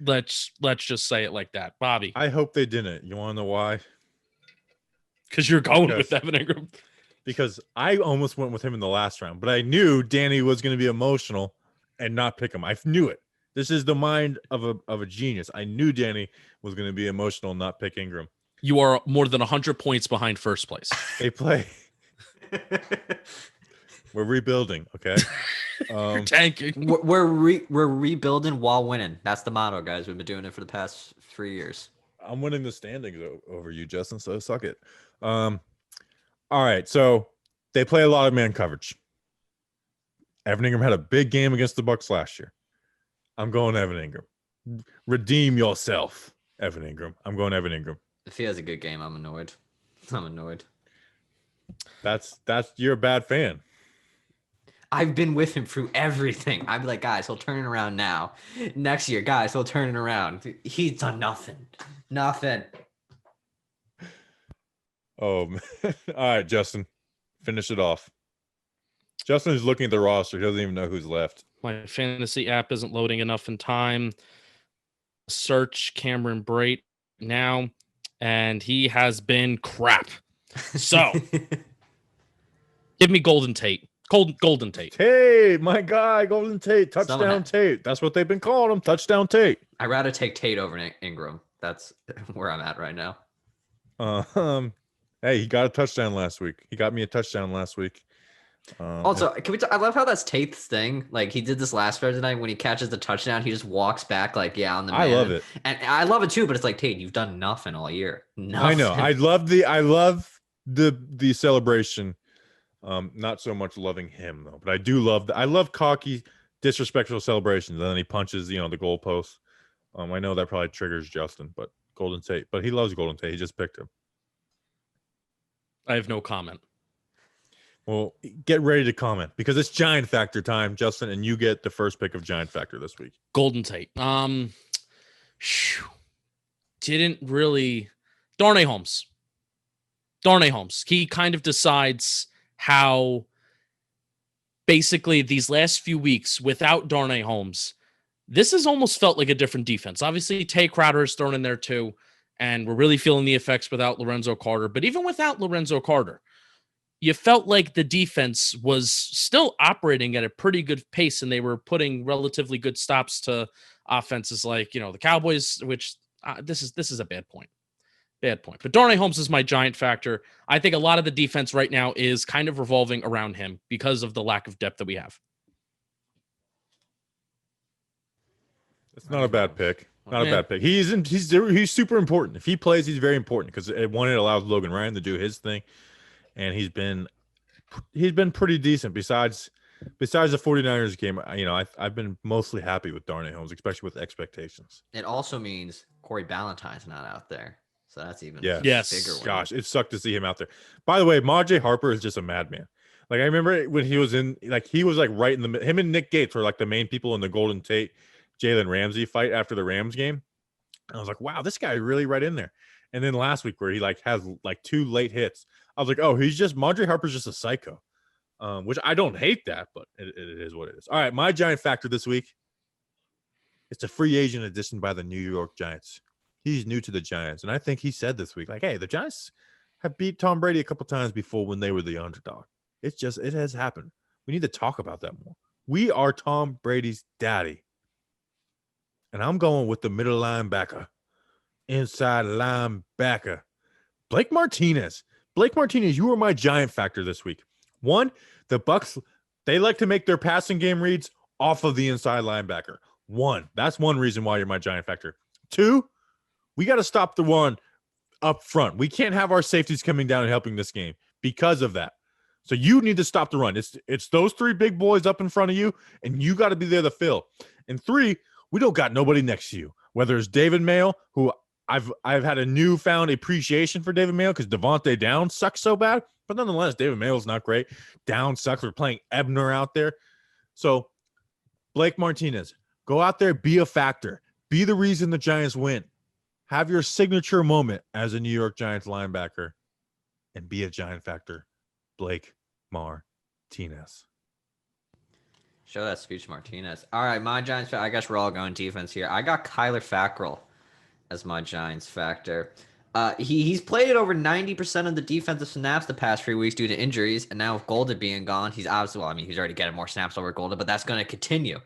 Let's just say it like that, Bobby. I hope they didn't. You want to know why? Because you're going with Evan Ingram. Because I almost went with him in the last round, but I knew Danny was going to be emotional and not pick him. I knew it. This is the mind of a genius. I knew Danny was going to be emotional and not pick Ingram. You are more than 100 points behind first place. They play. We're rebuilding, okay? You're tanking. We're rebuilding while winning. That's the motto, guys. We've been doing it for the past 3 years. I'm winning the standings over you, Justin, so suck it. All right, so they play a lot of man coverage. Evan Ingram had a big game against the Bucs last year. I'm going Evan Ingram. Redeem yourself, Evan Ingram. I'm going Evan Ingram. If he has a good game, I'm annoyed. That's you're a bad fan. I've been with him through everything. I'd be like, guys, he'll turn it around now. Next year, guys, he'll turn it around. He's done nothing. Nothing. Oh, man. All right, Justin. Finish it off. Justin is looking at the roster. He doesn't even know who's left. My fantasy app isn't loading enough in time. Search Cameron Brate now, and he has been crap. So, give me Golden Tate. Golden Tate. Hey, my guy, Golden Tate. Touchdown Tate. That's what they've been calling him. Touchdown Tate. I'd rather take Tate over Ingram. That's where I'm at right now. Hey, he got a touchdown last week. He got me a touchdown last week. Also, can we? I love how that's Tate's thing. Like he did this last Thursday night when he catches the touchdown, he just walks back like, yeah, on the man. I love it, and I love it too. But it's like Tate, you've done nothing all year. Nothing. I know. I love the celebration. Not so much loving him though, but I do love I love cocky, disrespectful celebrations. And then he punches, the goalpost. I know that probably triggers Justin, but Golden Tate. But he loves Golden Tate. He just picked him. I have no comment. Well, get ready to comment because it's Giant Factor time, Justin, and you get the first pick of Giant Factor this week. Golden Tate. Didn't really. Darnay Holmes. Darnay Holmes. He kind of decides how basically these last few weeks without Darnay Holmes, this has almost felt like a different defense. Obviously, Tay Crowder is thrown in there too, and we're really feeling the effects without Lorenzo Carter. But even without Lorenzo Carter, you felt like the defense was still operating at a pretty good pace, and they were putting relatively good stops to offenses like, the Cowboys, which this is a bad point. Bad point. But Darnay Holmes is my giant factor. I think a lot of the defense right now is kind of revolving around him because of the lack of depth that we have. It's not a bad pick. Not a bad pick. He's super important. If he plays, he's very important because it allows Logan Ryan to do his thing, and he's been pretty decent. Besides the 49ers game, I've been mostly happy with Darnay Holmes, especially with expectations. It also means Corey Ballantyne's not out there. So that's even yes. bigger one. Gosh, it sucked to see him out there. By the way, Majay Harper is just a madman. Like, I remember when he was right in the him and Nick Gates were like the main people in the Golden Tate Jalen Ramsey fight after the Rams game. And I was like, wow, this guy really right in there. And then last week where he has 2 late hits, I was like, oh, Majay Harper's just a psycho. Which I don't hate that, but it is what it is. All right, my giant factor this week. It's a free agent addition by the New York Giants. He's new to the Giants, and I think he said this week, hey, the Giants have beat Tom Brady a couple times before when they were the underdog. It has happened. We need to talk about that more. We are Tom Brady's daddy. And I'm going with the middle linebacker, inside linebacker, Blake Martinez. Blake Martinez, you were my giant factor this week. One, the Bucs, they like to make their passing game reads off of the inside linebacker. That's one reason why you're my giant factor. Two, we got to stop the run up front. We can't have our safeties coming down and helping this game because of that. So you need to stop the run. It's those 3 big boys up in front of you, and you got to be there to fill. And 3, we don't got nobody next to you. Whether it's David Mayo, who I've had a newfound appreciation for David Mayo because Devontae Downs sucks so bad, but nonetheless, David Mayo's not great. Downs sucks. We're playing Ebner out there. So Blake Martinez, go out there, be a factor. Be the reason the Giants win. Have your signature moment as a New York Giants linebacker and be a giant factor. Blake Martinez. Show that speech, Martinez. All right, my Giants. I guess we're all going defense here. I got Kyler Fackrell as my Giants factor. He's played at over 90% of the defensive snaps the past 3 weeks due to injuries, and now with Golden being gone, he's obviously, he's already getting more snaps over Golden, but that's going to continue.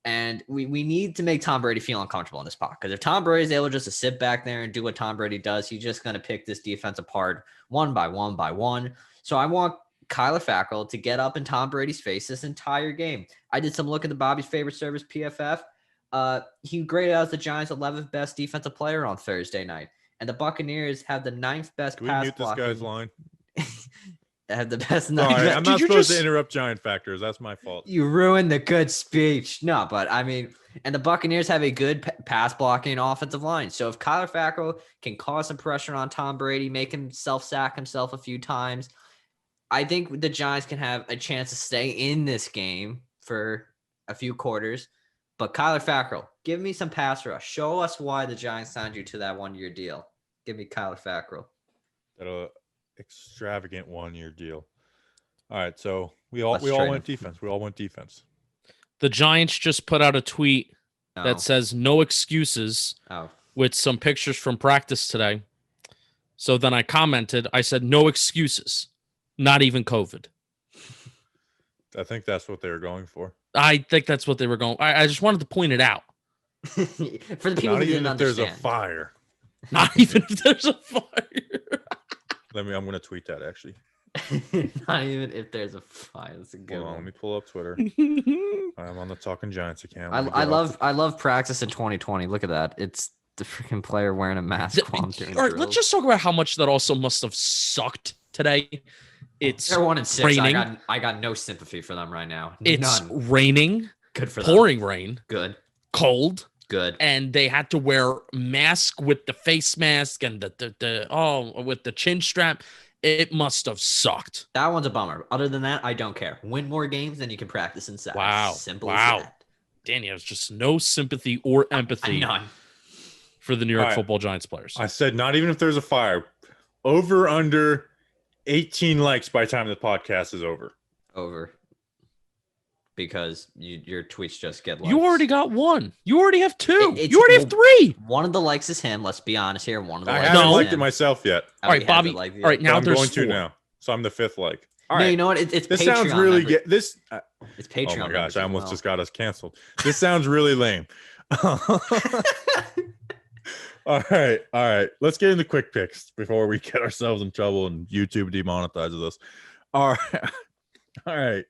And we need to make Tom Brady feel uncomfortable in this spot, because if Tom Brady is able just to sit back there and do what Tom Brady does, he's just going to pick this defense apart one by one. So I want Kyler Fackrell to get up in Tom Brady's face this entire game. I did some look at the Bobby's Favorite Service PFF. He graded out as the Giants' 11th best defensive player on Thursday night. And the Buccaneers have the 9th best Can we pass mute this blocking. guy's line? Have the best. Sorry, I'm not supposed to interrupt giant factors. That's my fault. You ruined the good speech. No, but and the Buccaneers have a good pass blocking offensive line. So if Kyler Fackrell can cause some pressure on Tom Brady, make himself sack himself a few times, I think the Giants can have a chance to stay in this game for a few quarters. But Kyler Fackrell, give me some pass rush. Show us why the Giants signed you to that 1-year deal. Give me Kyler Fackrell. That extravagant 1-year deal. All right, so we all went defense. We all went defense. The Giants just put out a tweet that says no excuses with some pictures from practice today. So then I commented, I said, no excuses, not even COVID. I think that's what they were going for. I think that's what they were going. I just wanted to point it out. For the people Not who even didn't if there's a understand. fire. Not even if there's a fire. I'm going to tweet that actually. Not even if there's a fire. That's a good Hold on, one. let me pull up Twitter. I'm on the Talking Giants account. I love practice in 2020. Look at that. It's the freaking player wearing a mask while I'm doing All right, drills. let's just talk about how much that also must have sucked today. It's They're 1-6. raining. I got no sympathy for them right now. It's None. raining, Good for them. pouring rain, Good. cold, Good. and they had to wear mask with the face mask and with the chin strap. It must have sucked. That one's a bummer. Other than that, I don't care. Win more games than you can practice inside. Wow. Simple Wow. as that. Danny has just no sympathy or empathy None. for the New York All right. Football Giants players. I said not even if there's a fire. Over under 18 likes by the time the podcast is over. Over. Because your tweets just get likes. You already got one. You already have two. It's- You already have three. One of the likes is him. Let's be honest here. One of the I likes haven't No. is liked it him. myself yet. All right, he hasn't Bobby. liked it All right, yet. now But I'm there's going to four. now. So I'm the 5th like. All No, right. you know what? It's This Patreon sounds really members. this. It's Patreon. Oh my members gosh, I as almost well. just got us canceled. This sounds really lame. All right. Let's get into quick picks before we get ourselves in trouble and YouTube demonetizes us. All right.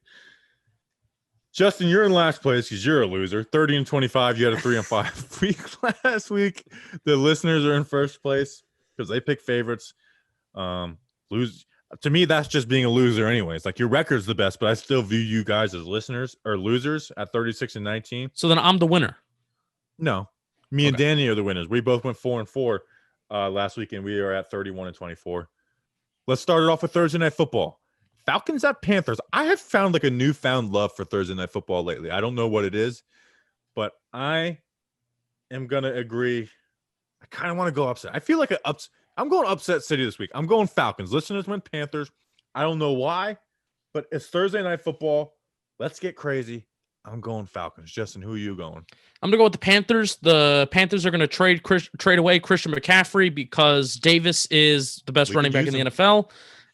Justin, you're in last place because you're a loser. 30-25. You had a 3-5 week last week. The listeners are in first place because they pick favorites. Lose to me, that's just being a loser, anyways. Like, your record's the best, but I still view you guys as listeners or losers at 36-19. So then I'm the winner. No, me and Okay. Danny are the winners. We both went 4-4 last weekend. We are at 31-24. Let's start it off with Thursday Night Football. Falcons at Panthers. I have found like a newfound love for Thursday Night Football lately. I don't know what it is, but I am gonna agree. I kind of want to go upset. I feel like I'm going upset city this week. I'm going Falcons. Listeners went Panthers. I don't know why, but it's Thursday Night Football. Let's get crazy. I'm going Falcons. Justin, who are you going? I'm gonna go with the Panthers. The Panthers are gonna trade away Christian McCaffrey because Davis is the best We running could back in use the NFL,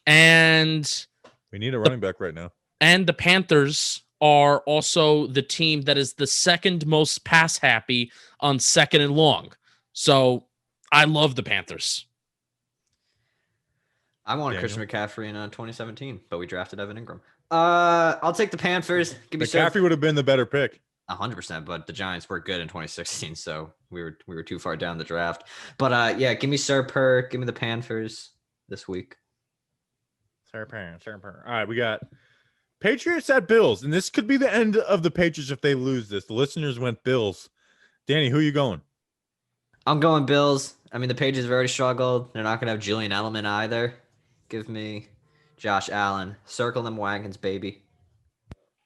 and We need a running back right now. the Panthers are also the team that is the second most pass happy on 2nd and long. So I love the Panthers. I wanted Daniel? Christian McCaffrey in 2017, but we drafted Evan Ingram. I'll take the Panthers. Give me McCaffrey would have been the better pick. 100%, but the Giants were good in 2016, so we were too far down the draft. But yeah, give me Sir Perk. Give me the Panthers this week. All right, we got Patriots at Bills, and this could be the end of the Patriots if they lose this. The listeners went Bills. Danny, who you going? I'm going Bills. I mean, the Patriots have already struggled. They're not going to have Julian Edelman either. Give me Josh Allen. Circle them wagons, baby.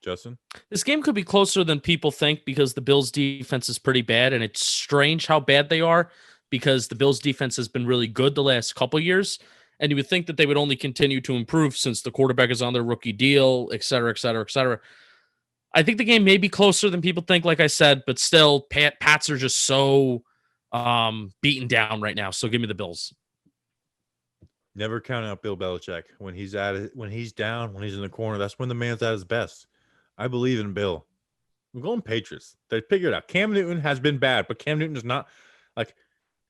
Justin? This game could be closer than people think because the Bills' defense is pretty bad, and it's strange how bad they are because the Bills' defense has been really good the last couple years, and you would think that they would only continue to improve since the quarterback is on their rookie deal, et cetera, et cetera, et cetera. I think the game may be closer than people think, like I said, but still, Pats are just so beaten down right now. So give me the Bills. Never count out Bill Belichick. When he's at it, when he's down, when he's in the corner, that's when the man's at his best. I believe in Bill. I'm going Patriots. They figured it out. Cam Newton has been bad, but Cam Newton is not like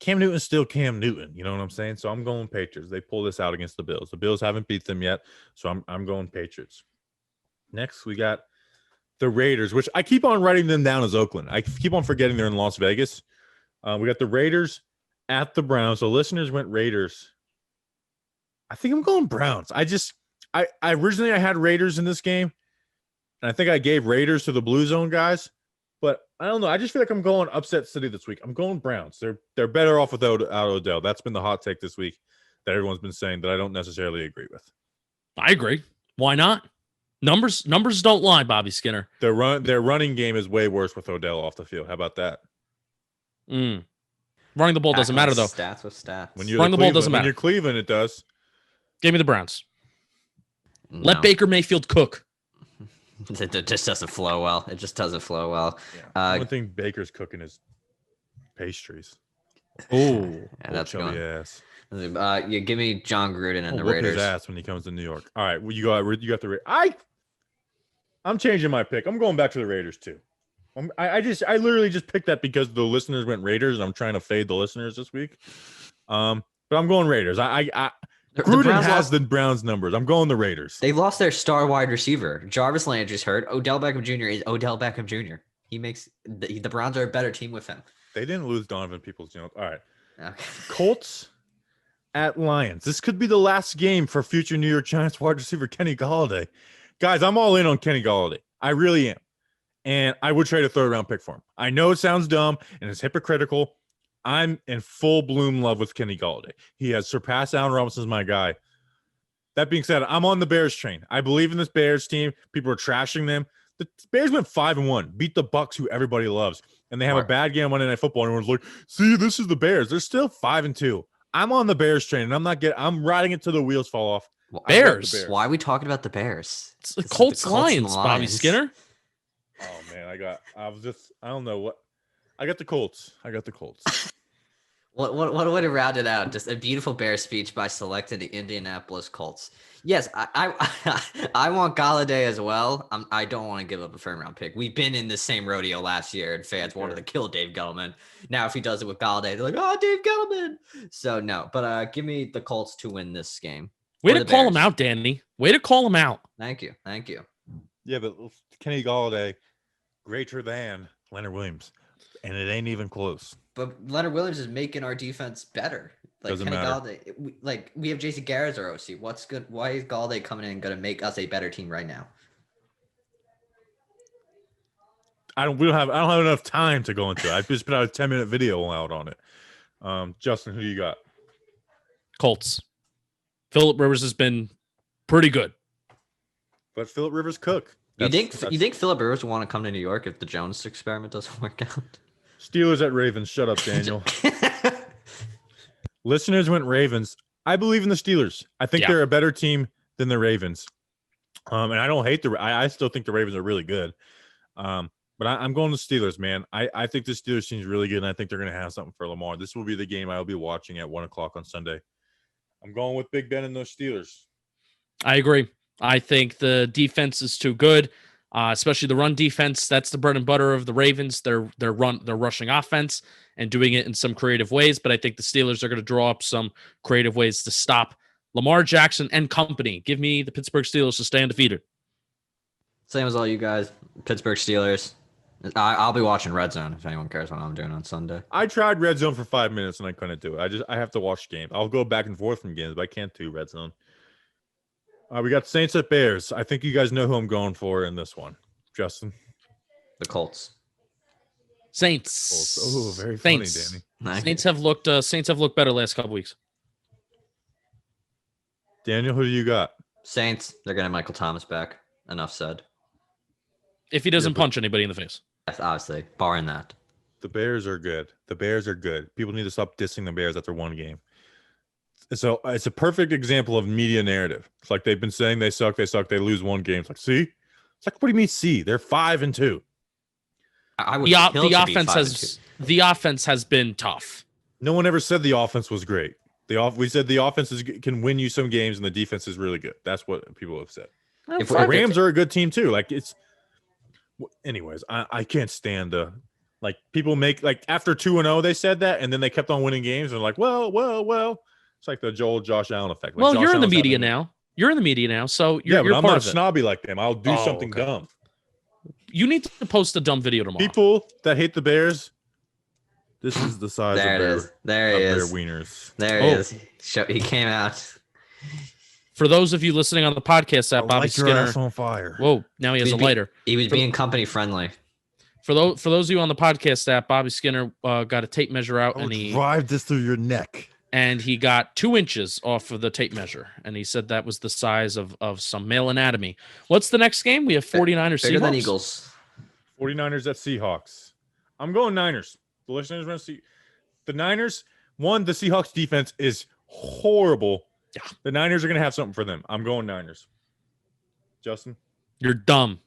Cam Newton's still Cam Newton. You know what I'm saying? So I'm going Patriots. They pull this out against the Bills. The Bills haven't beat them yet, so I'm going Patriots. Next, we got the Raiders, which I keep on writing them down as Oakland. I keep on forgetting they're in Las Vegas. We got the Raiders at the Browns. So listeners went Raiders. I think I'm going Browns. I originally I had Raiders in this game, and I think I gave Raiders to the Blue Zone guys, but I don't know. I just feel like I'm going upset city this week. I'm going Browns. They're better off without Odell. That's been the hot take this week that everyone's been saying that I don't necessarily agree with. I agree. Why not? Numbers don't lie, Bobby Skinner. Their running game is way worse with Odell off the field. How about that? Running the ball doesn't matter, though. Stats with stats. When you're Running the ball doesn't When matter. you're Cleveland, it does. Give me the Browns. No. Let Baker Mayfield cook. It just doesn't flow well. It just doesn't flow well. The only thing Baker's cooking is pastries. Oh, Yeah, that's chubby going. ass. You give me John Gruden and the Whoop Raiders. his ass when he comes to New York. All right, well, you got the Raiders. I'm changing my pick. I'm going back to the Raiders too. I literally just picked that because the listeners went Raiders, and I'm trying to fade the listeners this week. But I'm going Raiders. The Gruden Browns has lost- the Browns numbers. I'm going the Raiders. They lost their star wide receiver. Jarvis Landry's hurt. Odell Beckham Jr. is Odell Beckham Jr. He makes the Browns are a better team with him. They didn't lose Donovan Peoples-Jones. All right, Okay. Colts at Lions. This could be the last game for future New York Giants wide receiver Kenny Golladay. Guys, I'm all in on Kenny Golladay. I really am. And I would trade a third-round pick for him. I know it sounds dumb and it's hypocritical. I'm in full bloom love with Kenny Golladay. He has surpassed Allen Robinson as my guy. That being said, I'm on the Bears train. I believe in this Bears team. People are trashing them. The Bears went 5-1, beat the Bucs, who everybody loves, and they have a bad game on Monday Night Football. And everyone's like, "See, this is the Bears. They're still 5-2." I'm on the Bears train, and I'm riding it till the wheels fall off. Bears. Why are we talking about the Bears? It's the It's Colts, the Colts and Lions, Bobby Lions. Skinner. Oh man, I don't know what. I got the Colts. What a way to round it out. Just a beautiful bear speech by selecting the Indianapolis Colts. Yes, I want Galladay as well. I don't want to give up a first round pick. We've been in the same rodeo last year, and fans wanted to kill Dave Gettleman. Now, if he does it with Galladay, they're like, "Oh, Dave Gettleman." So no, but give me the Colts to win this game. Way Or to the call him Bears. out, Danny. Way to call him out. Thank you. Yeah, but Kenny Galladay, greater than Leonard Williams, and it ain't even close. But Leonard Williams is making our defense better. Like Doesn't Kenny matter. Galladay, we have Jason Garrett as our OC. What's good? Why is Galladay coming in going to make us a better team right now? I don't have enough time to go into it. I've just put out a 10-minute video out on it. Justin, who you got? Colts. Phillip Rivers has been pretty good. But Phillip Rivers cook. You think Phillip Rivers will want to come to New York if the Jones experiment doesn't work out? Steelers at Ravens. Shut up, Daniel. Listeners went Ravens. I believe in the Steelers. I think they're a better team than the Ravens. And I don't hate I still think the Ravens are really good. But I'm going to Steelers, man. I think the Steelers team is really good, and I think they're going to have something for Lamar. This will be the game I'll be watching at 1:00 on Sunday. I'm going with Big Ben and those Steelers. I agree. I think the defense is too good, especially the run defense. That's the bread and butter of the Ravens. They're rushing offense and doing it in some creative ways. But I think the Steelers are going to draw up some creative ways to stop Lamar Jackson and company. Give me the Pittsburgh Steelers to stay undefeated. Same as all you guys. Pittsburgh Steelers. I'll be watching Red Zone if anyone cares what I'm doing on Sunday. I tried Red Zone for 5 minutes and I couldn't do it. I have to watch games. I'll go back and forth from games, but I can't do Red Zone. We got Saints at Bears. I think you guys know who I'm going for in this one. Justin. The Colts. Saints. Oh, very funny, Saints. Danny. Saints have looked better last couple weeks. Daniel, who do you got? Saints. They're getting Michael Thomas back. Enough said. If he doesn't punch anybody in the face. That's obviously barring that. The Bears are good. People need to stop dissing the Bears after one game. So it's a perfect example of media narrative. It's like they've been saying they suck, they lose one game. It's like, see? It's like, what do you mean see? They're 5-2. I would The offense has been tough. No one ever said the offense was great. We said the offense can win you some games and the defense is really good. That's what people have said. If The Rams are a good team too. Like anyways, I can't stand people make after 2-0 they said that and then they kept on winning games and like, well. It's like the Josh Allen effect. Like you're in the media now. You're in the media now, so you're but I'm part not of it. snobby like them. I'll do something dumb. You need to post a dumb video tomorrow. People that hate the Bears, this is the size There of it is. There he their is. wieners. There he is. He came out. For those of you listening on the podcast app, Bobby Skinner. on fire. Whoa, now he has a lighter. He was being company friendly. For those of you on the podcast app, Bobby Skinner got a tape measure out and he drive this through your neck. And he got 2 inches off of the tape measure. And he said that was the size of some male anatomy. What's the next game? We have 49ers Bigger Seahawks. than Eagles. 49ers at Seahawks. I'm going Niners. The listeners want to see the Niners. One, the Seahawks defense is horrible. Yeah. The Niners are going to have something for them. I'm going Niners. Justin? You're dumb.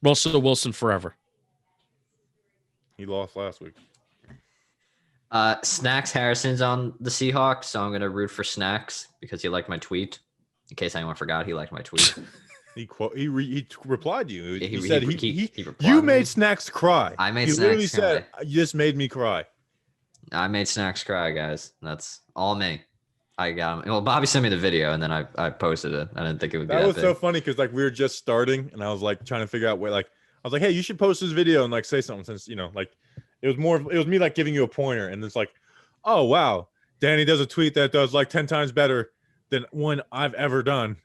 Russell Wilson forever. He lost last week. Snacks Harrison's on the Seahawks, so I'm gonna root for Snacks because he liked my tweet. In case anyone forgot, he liked my tweet. He replied to you. Yeah, he said he you replied. made Snacks cry. I made he Snacks literally cry. said, "You just made me cry." I made Snacks cry, guys. That's all me. I got him. Well, Bobby sent me the video, and then I posted it. I didn't think it would be That was big. so funny because we were just starting, and I was trying to figure out where I was like, "Hey, you should post this video and say something," since it was me giving you a pointer, and it's like, "Oh wow, Danny does a tweet that does 10 times better than one I've ever done,"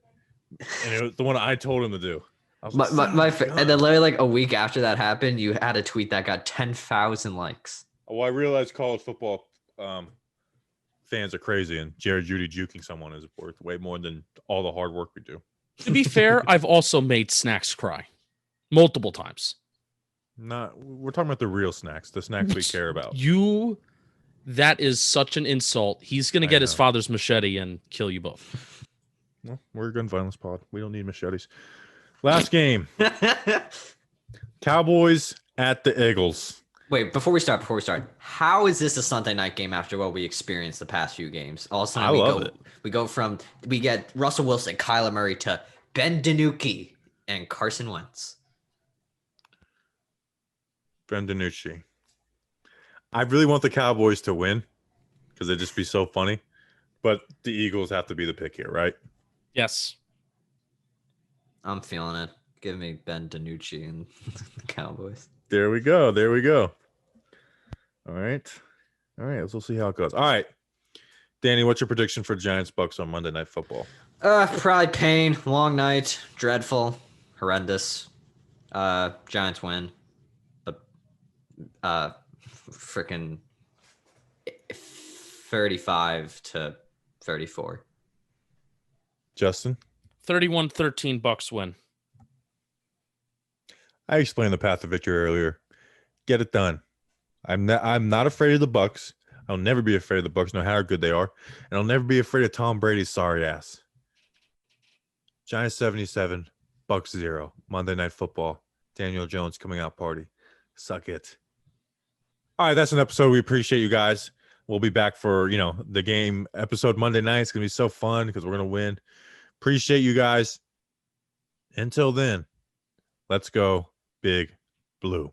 and it was the one I told him to do. I was And then literally a week after that happened, you had a tweet that got 10,000 likes. Well, I realized college football fans are crazy, and Jerry Jeudy juking someone is worth way more than all the hard work we do. To be fair, I've also made Snacks cry multiple times. We're talking about the real Snacks, the snacks we care about. That is such an insult. He's going to get his father's machete and kill you both. Well, we're a gun violence pod. We don't need machetes. Last game. Cowboys at the Eagles. Wait, before we start, how is this a Sunday night game after what we experienced the past few games? All of a sudden, we get Russell Wilson, Kyler Murray to Ben DiNucci and Carson Wentz. Ben DiNucci. I really want the Cowboys to win because it'd just be so funny. But the Eagles have to be the pick here, right? Yes. I'm feeling it. Give me Ben DiNucci and the Cowboys. There we go. All right. Let's see how it goes. All right. Danny, what's your prediction for Giants Bucs on Monday Night Football? Probably pain, long night, dreadful, horrendous. Giants win. But freaking 35-34. Justin? 31-13 Bucs win. I explained the path to victory earlier. Get it done. I'm not afraid of the Bucs. I'll never be afraid of the Bucs, no matter how good they are. And I'll never be afraid of Tom Brady's sorry ass. Giants 77, Bucs 0. Monday Night Football. Daniel Jones coming out party. Suck it. All right, that's an episode. We appreciate you guys. We'll be back for, the game episode Monday night. It's going to be so fun because we're going to win. Appreciate you guys. Until then, let's go Big Blue.